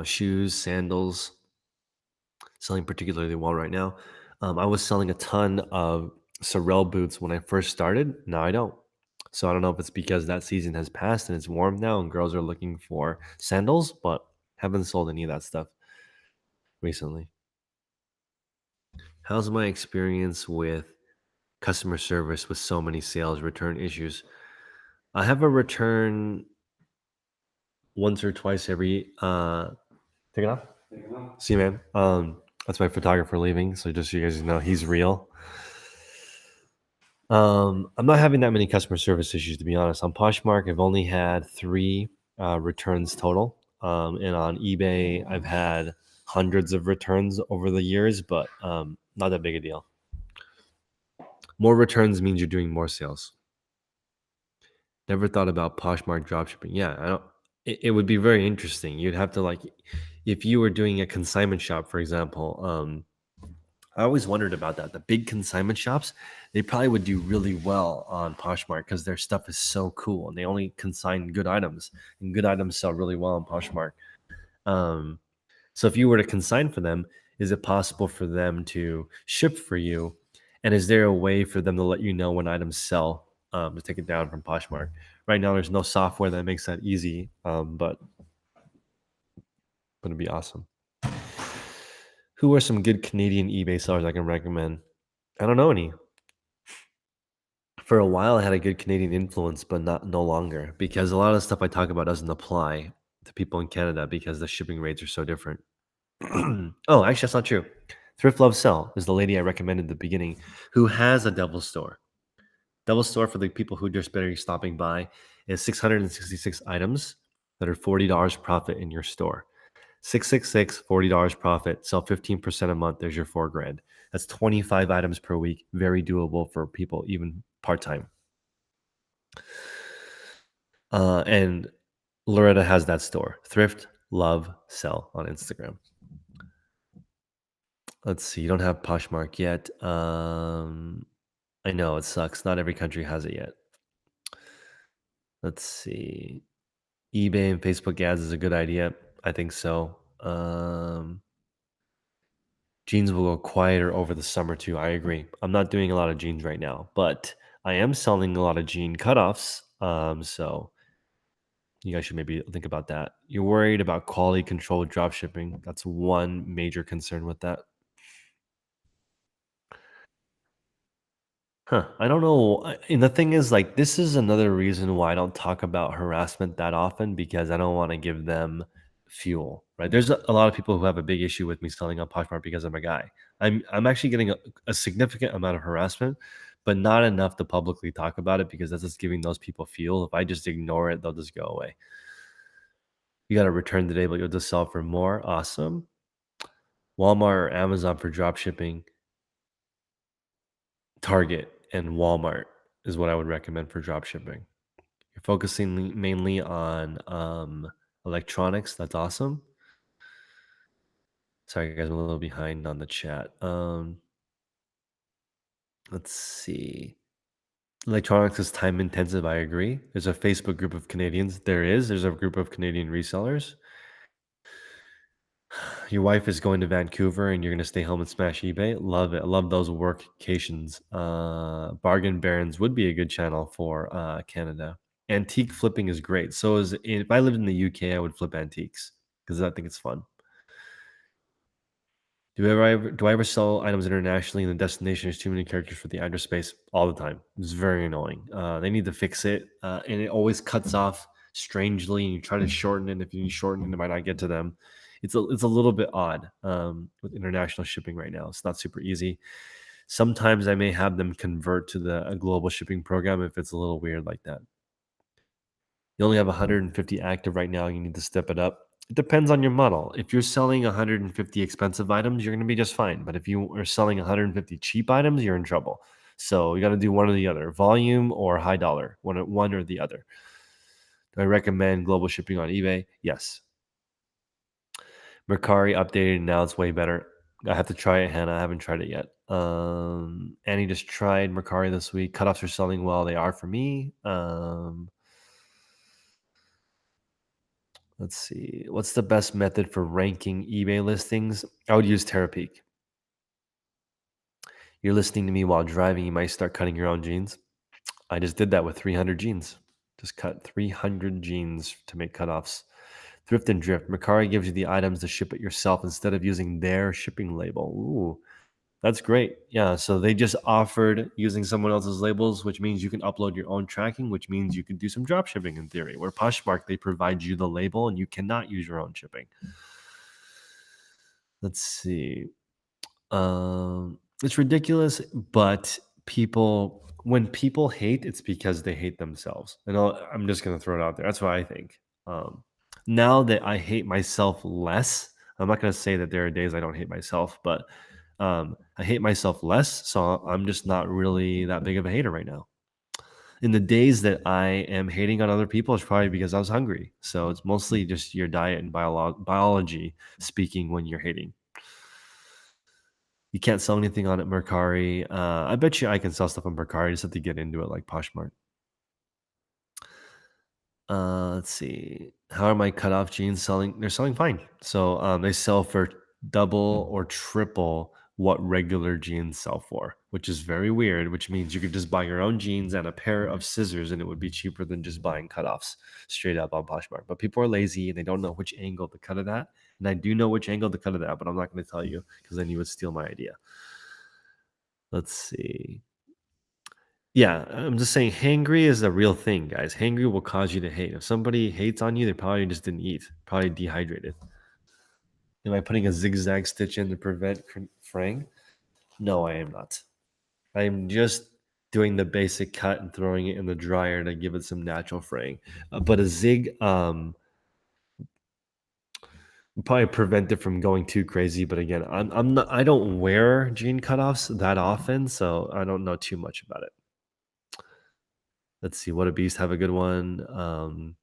shoes, sandals selling particularly well right now. I was selling a ton of Sorel boots when I first started. Now I don't. So I don't know if it's because that season has passed and it's warm now and girls are looking for sandals, but haven't sold any of that stuff recently. How's my experience with customer service with so many sales return issues? I have a return once or twice every take it off. See, man. That's my photographer leaving, so just so you guys know, he's real. I'm not having that many customer service issues, to be honest. On Poshmark, I've only had 3 returns total, and on eBay, I've had hundreds of returns over the years, but not that big a deal. More returns means you're doing more sales. Never thought about Poshmark dropshipping. Yeah, I don't. It would be very interesting. You'd have to, like, if you were doing a consignment shop, for example. I always wondered about that. The big consignment shops, they probably would do really well on Poshmark because their stuff is so cool and they only consign good items, and good items sell really well on Poshmark. So if you were to consign for them, is it possible for them to ship for you? And is there a way for them to let you know when items sell to take it down from Poshmark. Right now, there's no software that makes that easy, but it'd be awesome. Who are some good Canadian eBay sellers I can recommend? I don't know any. For a while, I had a good Canadian influence, but not no longer because a lot of the stuff I talk about doesn't apply to people in Canada because the shipping rates are so different. Oh, actually, that's not true. Thrift Love Sell is the lady I recommended at the beginning who has a Devil store. Devil store for the people who just barely stopping by is 666 items that are $40 profit in your store. 666, $40 profit, sell 15% a month. There's your 4 grand. That's 25 items per week. Very doable for people, even part time. And Loretta has that store. Thrift, Love, Sell on Instagram. Let's see. You don't have Poshmark yet. I know it sucks. Not every country has it yet. Let's see. eBay and Facebook ads is a good idea. I think so. Jeans will go quieter over the summer too. I agree. I'm not doing a lot of jeans right now, but I am selling a lot of jean cutoffs. So you guys should maybe think about that. You're worried about quality control drop shipping. That's one major concern with that. Huh. I don't know. And the thing is, like, this is another reason why I don't talk about harassment that often because I don't want to give them fuel, right? There's a lot of people who have a big issue with me selling on Poshmark because I'm a guy. I'm actually getting a significant amount of harassment, but not enough to publicly talk about it because that's just giving those people fuel. If I just ignore it, they'll just go away. You got to return today, but you'll just sell for more. Awesome. Walmart or Amazon for drop shipping. Target and Walmart is what I would recommend for drop shipping. You're focusing mainly on electronics. That's awesome. Sorry, guys, I'm a little behind on the chat. Let's see. Electronics is time intensive. I agree. There's a Facebook group of Canadians. There's a group of Canadian resellers. Your wife is going to Vancouver and you're going to stay home and smash eBay. Love it. I love those workcations. Bargain Barons would be a good channel for Canada. Antique flipping is great. So is if I lived in the UK, I would flip antiques because I think it's fun. Do I ever sell items internationally in the destination? There's too many characters for the address space all the time. It's very annoying. They need to fix it, and it always cuts off strangely. And you try to shorten it. If you shorten it, it might not get to them. It's a little bit odd with international shipping right now. It's not super easy. Sometimes I may have them convert to a global shipping program if it's a little weird like that. You only have 150 active right now. You need to step it up. It depends on your model. If you're selling 150 expensive items, you're going to be just fine. But if you are selling 150 cheap items, you're in trouble. So you got to do one or the other, volume or high dollar, one or the other. Do I recommend global shipping on eBay? Yes. Mercari updated. Now it's way better. I have to try it, Hannah. I haven't tried it yet. Annie just tried Mercari this week. Cutoffs are selling well. They are for me. Let's see. What's the best method for ranking eBay listings? I would use Terapeak. You're listening to me while driving. You might start cutting your own jeans. I just did that with 300 jeans. Just cut 300 jeans to make cutoffs. Thrift and Drift. Mercari gives you the items to ship it yourself instead of using their shipping label. Ooh, that's great. Yeah, so they just offered using someone else's labels, which means you can upload your own tracking, which means you can do some drop shipping in theory. Where Poshmark, they provide you the label and you cannot use your own shipping. Let's see. It's ridiculous, but when people hate, it's because they hate themselves. And I'm just gonna throw it out there. That's what I think. Now that I hate myself less, I'm not gonna say that there are days I don't hate myself, but I hate myself less, so I'm just not really that big of a hater right now. In the days that I am hating on other people, it's probably because I was hungry. So it's mostly just your diet and biology speaking when you're hating. You can't sell anything on it, Mercari. I bet you I can sell stuff on Mercari. Just have to get into it like Poshmark. Let's see. How are my cutoff jeans selling? They're selling fine. So they sell for double or triple what regular jeans sell for, which is very weird, which means you could just buy your own jeans and a pair of scissors and it would be cheaper than just buying cutoffs straight up on Poshmark. But people are lazy and they don't know which angle to cut it at. And I do know which angle to cut it at, but I'm not going to tell you because then you would steal my idea. Let's see. Yeah, I'm just saying hangry is a real thing, guys. Hangry will cause you to hate. If somebody hates on you, they probably just didn't eat, probably dehydrated. Am I putting a zigzag stitch in to prevent fraying? No, I am not. I am just doing the basic cut and throwing it in the dryer to give it some natural fraying. But a zig would probably prevent it from going too crazy. But again, I'm not. I don't wear jean cutoffs that often, so I don't know too much about it. Let's see. What a beast. Have a good one.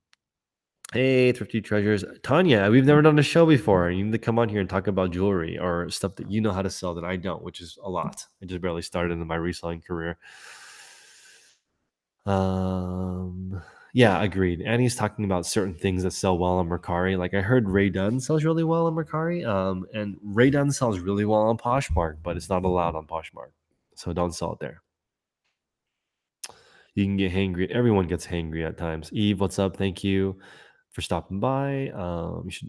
Hey, Thrifty Treasures. Tanya, we've never done a show before. You need to come on here and talk about jewelry or stuff that you know how to sell that I don't, which is a lot. I just barely started in my reselling career. Yeah, agreed. Annie's talking about certain things that sell well on Mercari. Like I heard Ray Dunn sells really well on Mercari. And Ray Dunn sells really well on Poshmark, but it's not allowed on Poshmark. So don't sell it there. You can get hangry. Everyone gets hangry at times. Eve, what's up? Thank you for stopping by.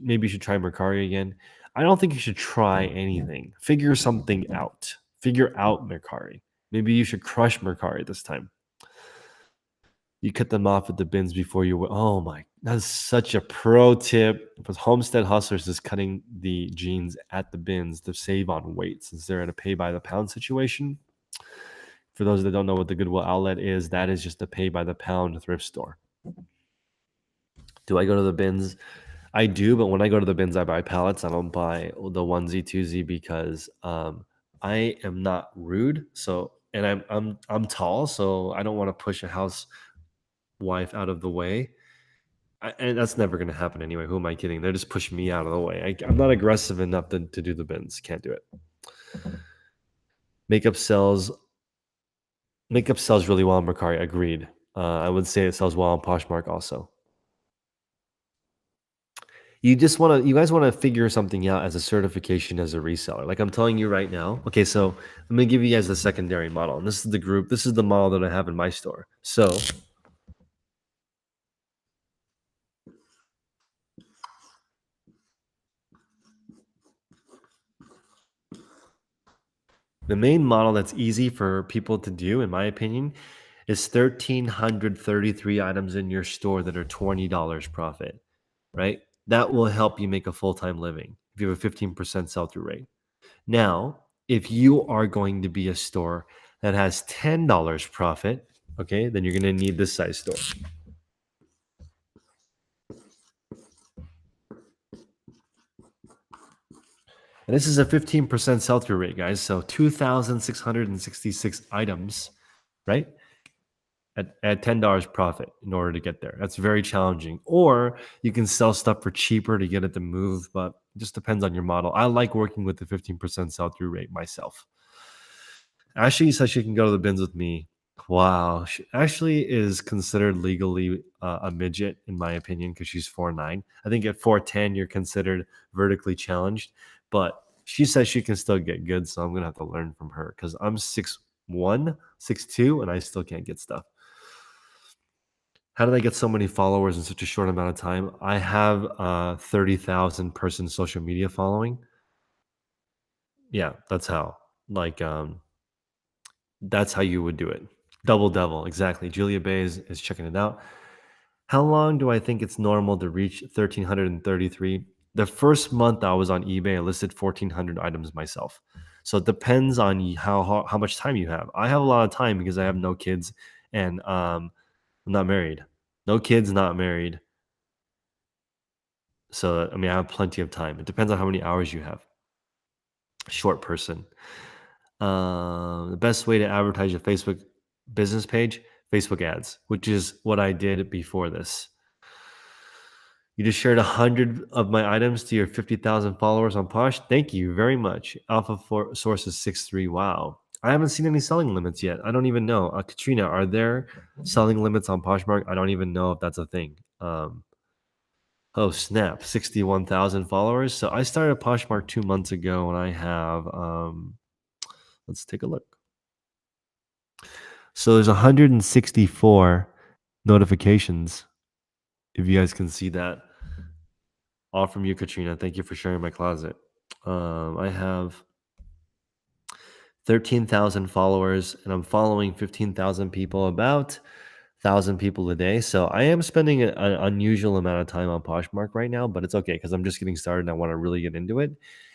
Maybe you should try Mercari again. I don't think you should try anything. Figure something out. Figure out Mercari. Maybe you should crush Mercari this time. You cut them off at the bins before you. Oh my, that's such a pro tip. Because Homestead Hustlers is cutting the jeans at the bins to save on weight since they're in a pay by the pound situation. For those that don't know what the Goodwill outlet is, that is just a pay by the pound thrift store. Do I go to the bins? I do, but when I go to the bins, I buy pallets. I don't buy the onesie twosie because I am not rude. So, and I'm tall, so I don't want to push a housewife out of the way. And that's never going to happen anyway. Who am I kidding? They're just pushing me out of the way. I'm not aggressive enough to do the bins. Can't do it. Makeup sells really well on Mercari. Agreed. I would say it sells well on Poshmark also. You guys want to figure something out as a certification as a reseller. Like I'm telling you right now. Okay, so I'm going to give you guys the secondary model. And this is the group. This is the model that I have in my store. So the main model that's easy for people to do, in my opinion, is 1,333 items in your store that are $20 profit, right? That will help you make a full-time living if you have a 15% sell-through rate. Now, if you are going to be a store that has $10 profit, okay, then you're going to need this size store. And this is a 15% sell-through rate, guys. So 2,666 items, right? At $10 profit in order to get there. That's very challenging. Or you can sell stuff for cheaper to get it to move, but it just depends on your model. I like working with the 15% sell-through rate myself. Ashley says she can go to the bins with me. Wow. Ashley is considered legally a midget, in my opinion, because she's 4'9". I think at 4'10", you're considered vertically challenged. But she says she can still get good, so I'm going to have to learn from her because I'm 6'1", 6'2", and I still can't get stuff. How did I get so many followers in such a short amount of time? I have 30,000 person social media following. Yeah, that's how. Like, that's how you would do it. Double devil, exactly. Julia Bay is checking it out. How long do I think it's normal to reach 1,333? The first month I was on eBay, I listed 1,400 items myself. So it depends on how much time you have. I have a lot of time because I have no kids and I'm not married. No kids, not married. So I mean, I have plenty of time. It depends on how many hours you have. Short person. The best way to advertise your Facebook business page, Facebook ads, which is what I did before this. You just shared 100 of my items to your 50,000 followers on Posh. Thank you very much. Alpha source is 6'3". Wow. I haven't seen any selling limits yet. I don't even know. Katrina, are there selling limits on Poshmark? I don't even know if that's a thing. Oh, snap. 61,000 followers. So I started Poshmark 2 months ago and I have Let's take a look. So there's 164 notifications. If you guys can see that, all from you, Katrina. Thank you for sharing my closet. I have 13,000 followers, and I'm following 15,000 people, about 1,000 people a day. So I am spending an unusual amount of time on Poshmark right now, but it's okay because I'm just getting started and I want to really get into it.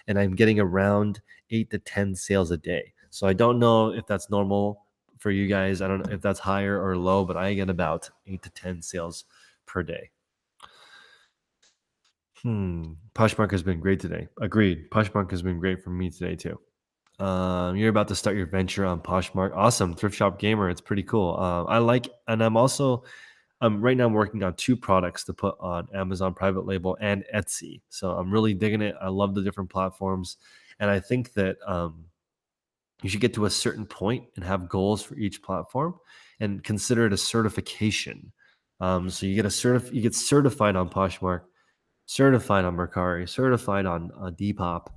And I'm getting around 8 to 10 sales a day. So I don't know if that's normal for you guys. I don't know if that's higher or low, but I get about 8 to 10 sales per day. Poshmark has been great today. Agreed. Poshmark has been great for me today too. You're about to start your venture on Poshmark. Awesome, thrift shop gamer. It's pretty cool. I like, and I'm also right now I'm working on 2 products to put on Amazon private label and Etsy. So I'm really digging it. I love the different platforms, and I think that you should get to a certain point and have goals for each platform, and consider it a certification. So you get certified on Poshmark, certified on Mercari, certified on Depop,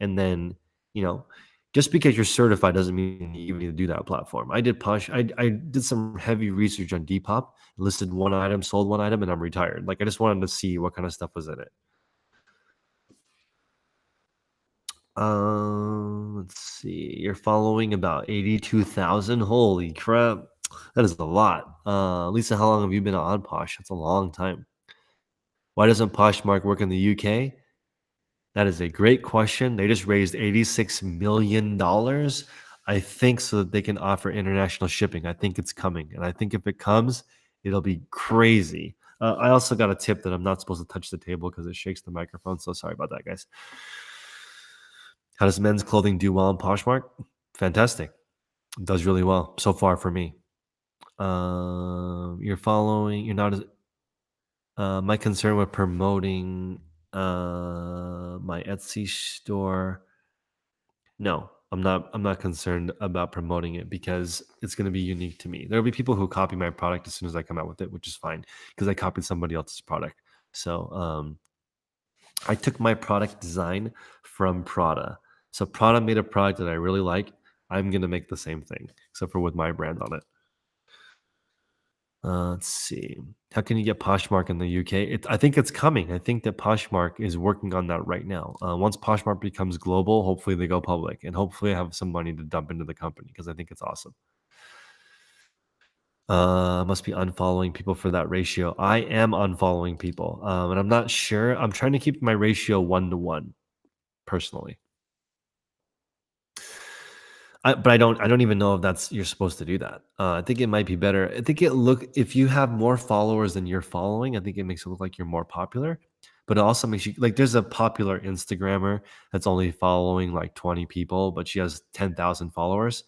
and then you know, just because you're certified doesn't mean you need to do that platform. I did I did some heavy research on Depop, listed one item, sold one item, and I'm retired. Like I just wanted to see what kind of stuff was in it. Let's see. You're following about 82,000. Holy crap, that is a lot. Lisa, how long have you been on Posh? That's a long time. Why doesn't Poshmark work in the UK? That is a great question. They just raised $86 million. I think so that they can offer international shipping. I think it's coming. And I think if it comes, it'll be crazy. I also got a tip that I'm not supposed to touch the table because it shakes the microphone. So sorry about that, guys. How does men's clothing do well in Poshmark? Fantastic. It does really well so far for me. You're not as, my concern with promoting my Etsy store. No, I'm not concerned about promoting it because it's going to be unique to me. There'll be people who copy my product as soon as I come out with it, which is fine because I copied somebody else's product. So I took my product design from Prada. So Prada made a product that I really like. I'm going to make the same thing, except for with my brand on it. Let's see. How can you get Poshmark in the UK? I think it's coming. I think that Poshmark is working on that right now. Once Poshmark becomes global, hopefully they go public, and hopefully I have some money to dump into the company because I think it's awesome. Must be unfollowing people for that ratio. I am unfollowing people, and I'm not sure. I'm trying to keep my ratio 1 to 1 personally. But I don't even know if that's you're supposed to do that. I think it might be better. I think it look if you have more followers than you're following, I think it makes it look like you're more popular. But it also makes you like there's a popular Instagrammer that's only following like 20 people, but she has 10,000 followers.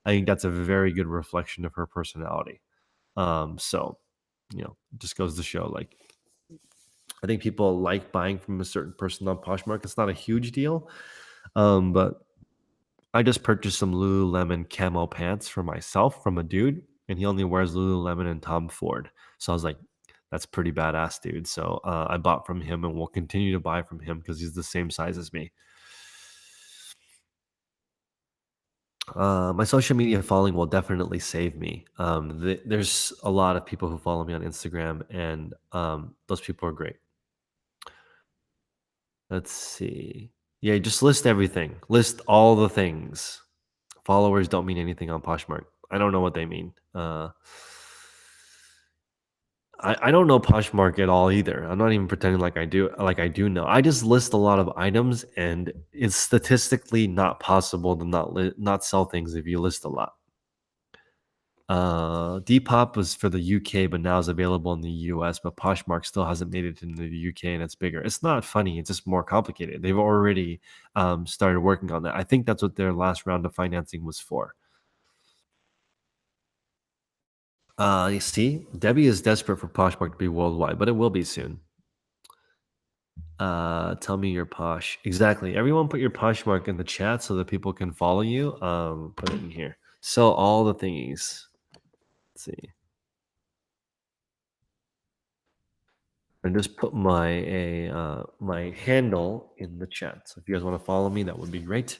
I think that's a very good reflection of her personality. So it just goes to show like I think people like buying from a certain person on Poshmark. It's not a huge deal, but I just purchased some Lululemon camo pants for myself from a dude, and he only wears Lululemon and Tom Ford. So I was like, that's pretty badass, dude. So I bought from him and will continue to buy from him because he's the same size as me. My social media following will definitely save me. There's a lot of people who follow me on Instagram, and those people are great. Let's see. Yeah, just list everything. List all the things. Followers don't mean anything on Poshmark. I don't know what they mean. I don't know Poshmark at all either. I'm not even pretending like I do know. I just list a lot of items, and it's statistically not possible to not sell things if you list a lot. Depop was for the UK, but now is available in the US. But Poshmark still hasn't made it into the UK, and it's bigger. It's not funny. It's just more complicated. They've already started working on that. I think that's what their last round of financing was for. You see, Debbie is desperate for Poshmark to be worldwide, but it will be soon. Tell me your Posh. Exactly. Everyone put your Poshmark in the chat so that people can follow you. Put it in here. So all the thingies. Let's see. And just put my handle in the chat. So if you guys want to follow me, that would be great.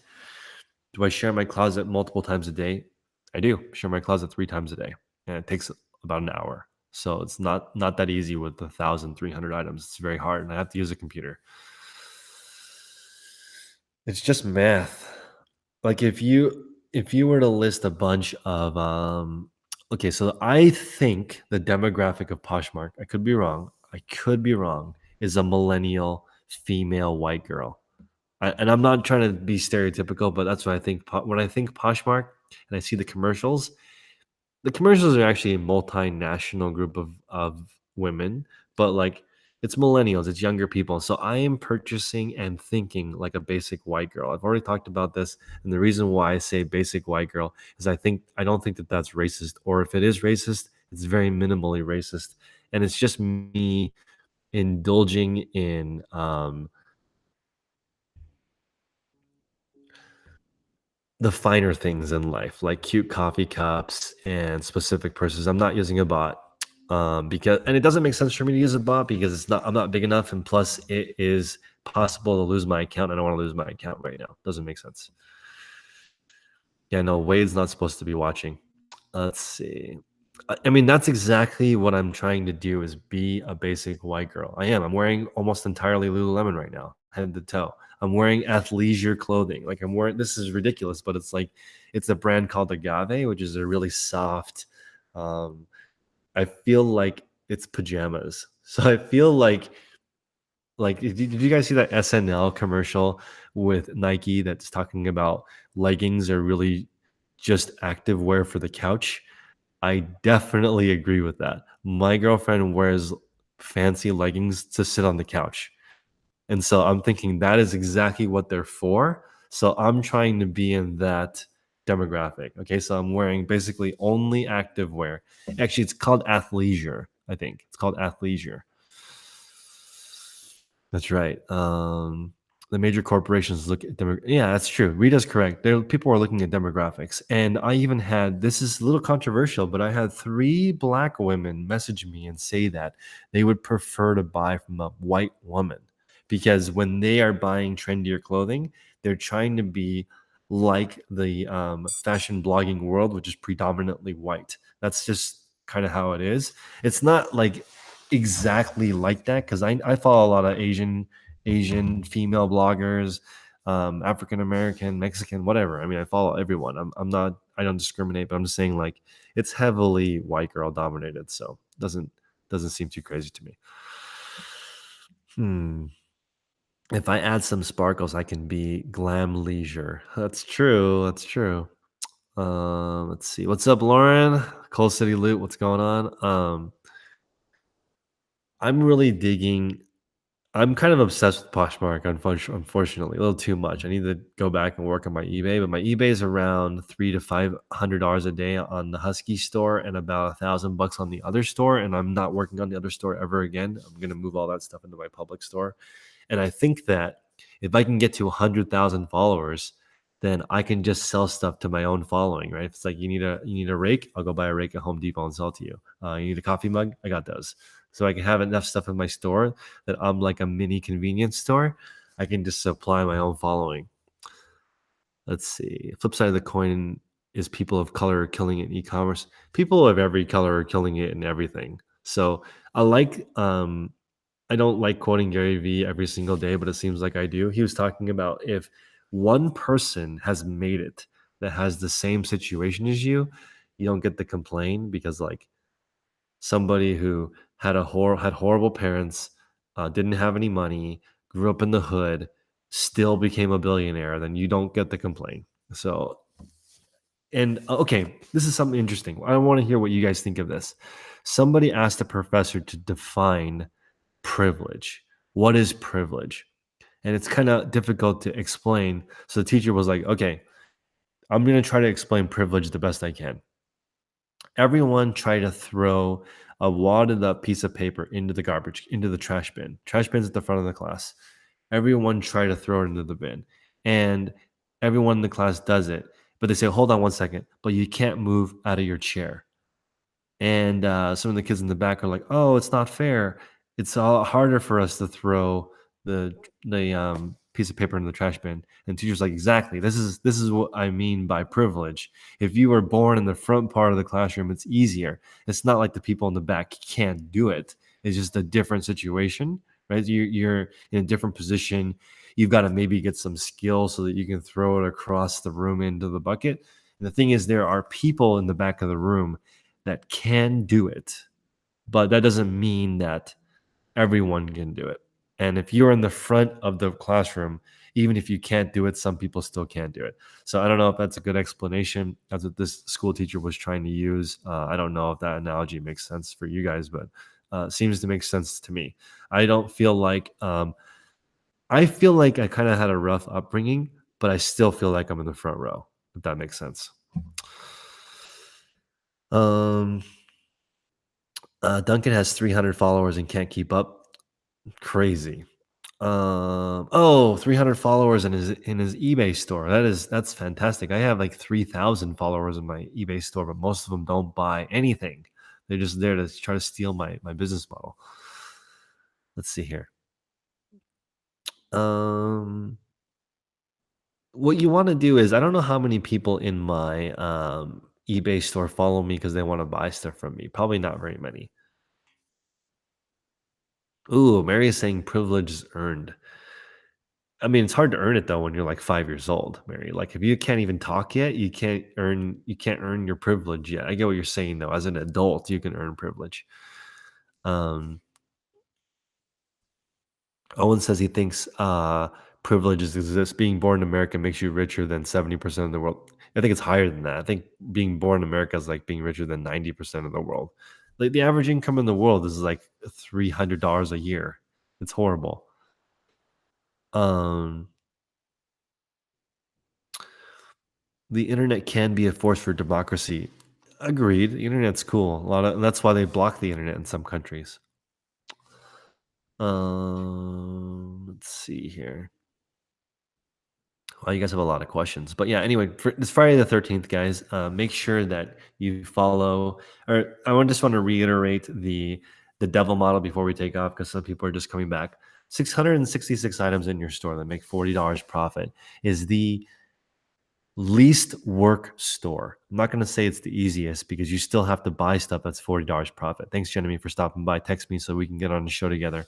Do I share my closet multiple times a day? I do share my closet 3 times a day, and it takes about an hour. So it's not that easy with 1,300 items. It's very hard, and I have to use a computer. It's just math. Like if you were to list a bunch of okay, so I think the demographic of Poshmark, I could be wrong, is a millennial female white girl. And I'm not trying to be stereotypical, but that's what I think. When I think Poshmark and I see the commercials are actually a multinational group of women, but like it's millennials, it's younger people. So I am purchasing and thinking like a basic white girl. I've already talked about this, and the reason why I say basic white girl is I don't think that that's racist, or if it is racist, it's very minimally racist, and it's just me indulging in the finer things in life, like cute coffee cups and specific purses. I'm not using a bot because, and it doesn't make sense for me to use a bot because I'm not big enough, and plus, it is possible to lose my account. I don't want to lose my account right now. Doesn't make sense. Yeah, no, Wade's not supposed to be watching. Let's see. I mean, that's exactly what I'm trying to do is be a basic white girl. I am. I'm wearing almost entirely Lululemon right now, head to toe. I'm wearing athleisure clothing. Like I'm wearing this is ridiculous, but it's like it's a brand called Agave, which is a really soft. Um, I feel like it's pajamas. So I feel like did you guys see that SNL commercial with Nike that's talking about leggings are really just active wear for the couch? I definitely agree with that. My girlfriend wears fancy leggings to sit on the couch. And so I'm thinking that is exactly what they're for. So I'm trying to be in that demographic. Okay. So I'm wearing basically only active wear. Actually, it's called athleisure, I think. It's called athleisure. That's right. The major corporations look at yeah, that's true. Rita's correct. People are looking at demographics, and I even had this is a little controversial, but I had 3 black women message me and say that they would prefer to buy from a white woman because when they are buying trendier clothing, they're trying to be like the fashion blogging world, which is predominantly white. That's just kind of how it is. It's not like exactly like that because I follow a lot of Asian female bloggers, African American, Mexican, whatever. I mean, I follow everyone. I'm not I don't discriminate, but I'm just saying like it's heavily white girl dominated, so doesn't seem too crazy to me. Hmm. If I add some sparkles, I can be glam leisure. That's true. That's true. Let's see. What's up, Lauren? Cold City Loot. What's going on? I'm really digging I'm kind of obsessed with Poshmark, unfortunately, a little too much. I need to go back and work on my eBay, but my eBay is around $300 to $500 a day on the Husky store and about $1,000 on the other store. And I'm not working on the other store ever again. I'm gonna move all that stuff into my public store. And I think that if I can get to 100,000 followers, then I can just sell stuff to my own following, right? If it's like you need a rake, I'll go buy a rake at Home Depot and sell it to you. You need a coffee mug, I got those. So I can have enough stuff in my store that I'm like a mini convenience store. I can just supply my own following. Let's see. Flip side of the coin is people of color are killing it in e-commerce. People of every color are killing it in everything. So I like I don't like quoting Gary Vee every single day, but it seems like I do. He was talking about if one person has made it that has the same situation as you don't get to complain because like somebody who had horrible parents, didn't have any money, grew up in the hood, still became a billionaire, then you don't get the complaint. So, and okay, this is something interesting. I want to hear what you guys think of this. Somebody asked a professor to define privilege. What is privilege? And it's kind of difficult to explain. So the teacher was like, okay, I'm going to try to explain privilege the best I can. Everyone try to throw a wadded up piece of paper into the garbage, into the trash bin. Trash bin's at the front of the class. Everyone try to throw it into the bin. And everyone in the class does it. But they say, hold on 1 second, but you can't move out of your chair. And some of the kids in the back are like, oh, it's not fair. It's a lot harder for us to throw the piece of paper in the trash bin. And the teacher's like, exactly. This is what I mean by privilege. If you were born in the front part of the classroom, it's easier. It's not like the people in the back can't do it. It's just a different situation, right? You're in a different position. You've got to maybe get some skill so that you can throw it across the room into the bucket. And the thing is, there are people in the back of the room that can do it, but that doesn't mean that everyone can do it. And if you're in the front of the classroom, even if you can't do it, some people still can't do it. So I don't know if that's a good explanation. That's what this school teacher was trying to use. I don't know if that analogy makes sense for you guys, but seems to make sense to me. I don't feel like I feel like I kind of had a rough upbringing, but I still feel like I'm in the front row. If that makes sense. Um, Duncan has 300 followers and can't keep up. Crazy. 300 followers in his eBay store. That's fantastic. I have like 3,000 followers in my eBay store, but most of them don't buy anything. They're just there to try to steal my business model. Let's see here. What you want to do is, I don't know how many people in my eBay store follow me because they want to buy stuff from me. Probably not very many. Ooh, Mary is saying privilege is earned. I mean, it's hard to earn it though when you're like 5 years old, Mary. Like if you can't even talk yet, you can't earn your privilege yet. I get what you're saying though. As an adult, you can earn privilege. Um, Owen says he thinks privileges exist. Being born in America makes you richer than 70% of the world. I think it's higher than that. I think being born in America is like being richer than 90% of the world. Like the average income in the world is like $300 a year. It's horrible. Um, the internet can be a force for democracy. Agreed. The internet's cool. And that's why they block the internet in some countries. Let's see here. Well, you guys have a lot of questions, but yeah. Anyway, for this Friday the 13th, guys, make sure that you follow. Or just want to reiterate the devil model before we take off because some people are just coming back. 666 items in your store that make $40 profit is the least work store. I'm not going to say it's the easiest because you still have to buy stuff that's $40 profit. Thanks, Jeremy, for stopping by. Text me so we can get on the show together.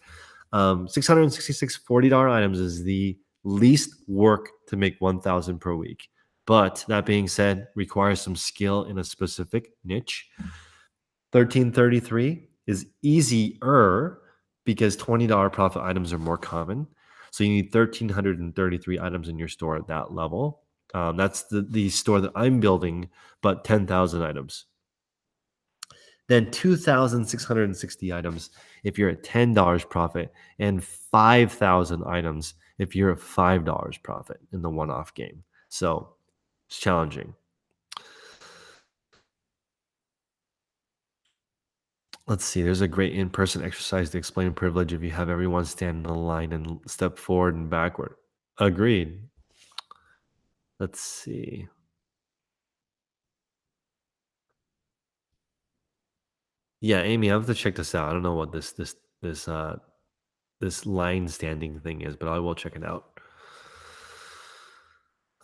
666 $40 items is the least work to make 1,000 per week. But that being said, requires some skill in a specific niche. 1333 is easier because $20 profit items are more common. So you need 1,333 items in your store at that level. That's the store that I'm building, but 10,000 items. Then 2,660 items if you're at $10 profit, and 5,000 items if you're at $5 profit in the one-off game. So it's challenging. Let's see. There's a great in-person exercise to explain privilege if you have everyone stand in the line and step forward and backward. Agreed. Let's see. Yeah, Amy, I have to check this out. I don't know what this line standing thing is, but I will check it out.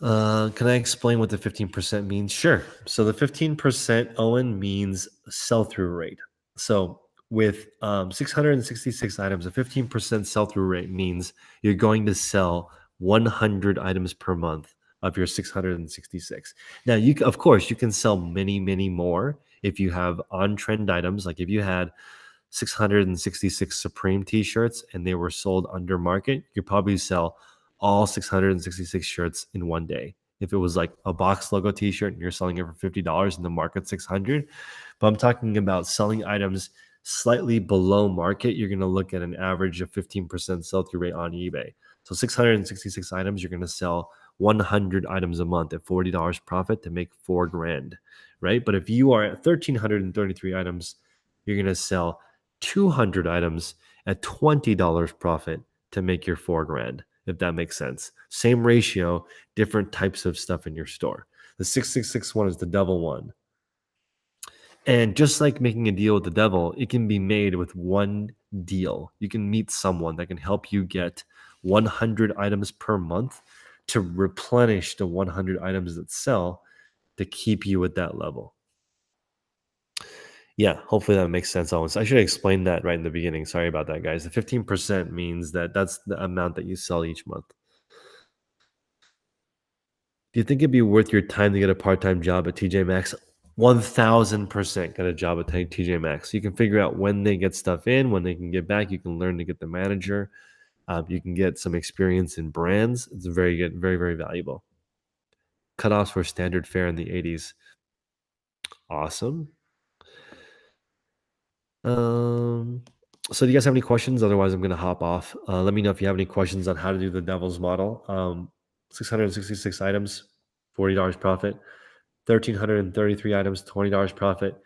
Can I explain what the 15% means? Sure. So the 15%, Owen, means sell-through rate. So with 666 items, a 15% sell-through rate means you're going to sell 100 items per month of your 666. Now, of course, you can sell many, many more if you have on-trend items. Like if you had 666 Supreme t-shirts and they were sold under market, you could probably sell all 666 shirts in one day. If it was like a box logo t-shirt and you're selling it for $50 and the market's 600. But I'm talking about selling items slightly below market. You're going to look at an average of 15% sell-through rate on eBay. So 666 items, you're going to sell 100 items a month at $40 profit to make $4,000, right? But if you are at 1,333 items, you're going to sell 200 items at $20 profit to make your $4,000, if that makes sense. Same ratio, different types of stuff in your store. The 666 one is the devil one. And just like making a deal with the devil, it can be made with one deal. You can meet someone that can help you get 100 items per month to replenish the 100 items that sell to keep you at that level. Yeah, hopefully that makes sense. Almost, I should have explained that right in the beginning. Sorry about that, guys. The 15% means that that's the amount that you sell each month. Do you think it'd be worth your time to get a part-time job at TJ Maxx? 1000% get a job at TJ Maxx. You can figure out when they get stuff in, when they can get back. You can learn to get the manager. You can get some experience in brands. It's very good, very, very valuable. Cutoffs for standard fare in the 80s. Awesome. So do you guys have any questions? Otherwise, I'm going to hop off. Let me know if you have any questions on how to do the devil's model. 666 items, $40 profit. 1,333 items, $20 profit.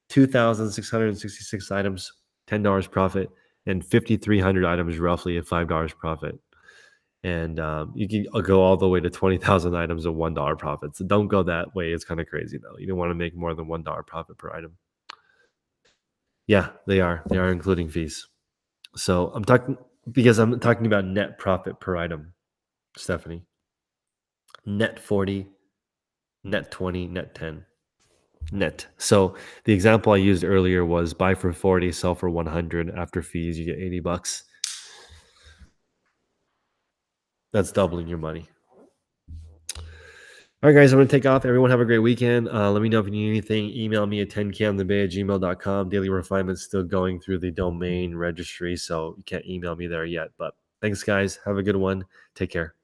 2,666 items, $10 profit. And 5,300 items, roughly at $5 profit. And you can go all the way to 20,000 items at $1 profit. So don't go that way. It's kind of crazy, though. You don't want to make more than $1 profit per item. Yeah, they are. They are including fees. So I'm talking about net profit per item, Stephanie. Net 40, net 20, net 10. Net. So the example I used earlier was buy for 40, sell for 100. After fees, you get $80. That's doubling your money. All right, guys, I'm going to take off. Everyone have a great weekend. Let me know if you need anything. Email me at 10kmthebay@gmail.com. Daily Refinement's still going through the domain registry, so you can't email me there yet. But thanks, guys. Have a good one. Take care.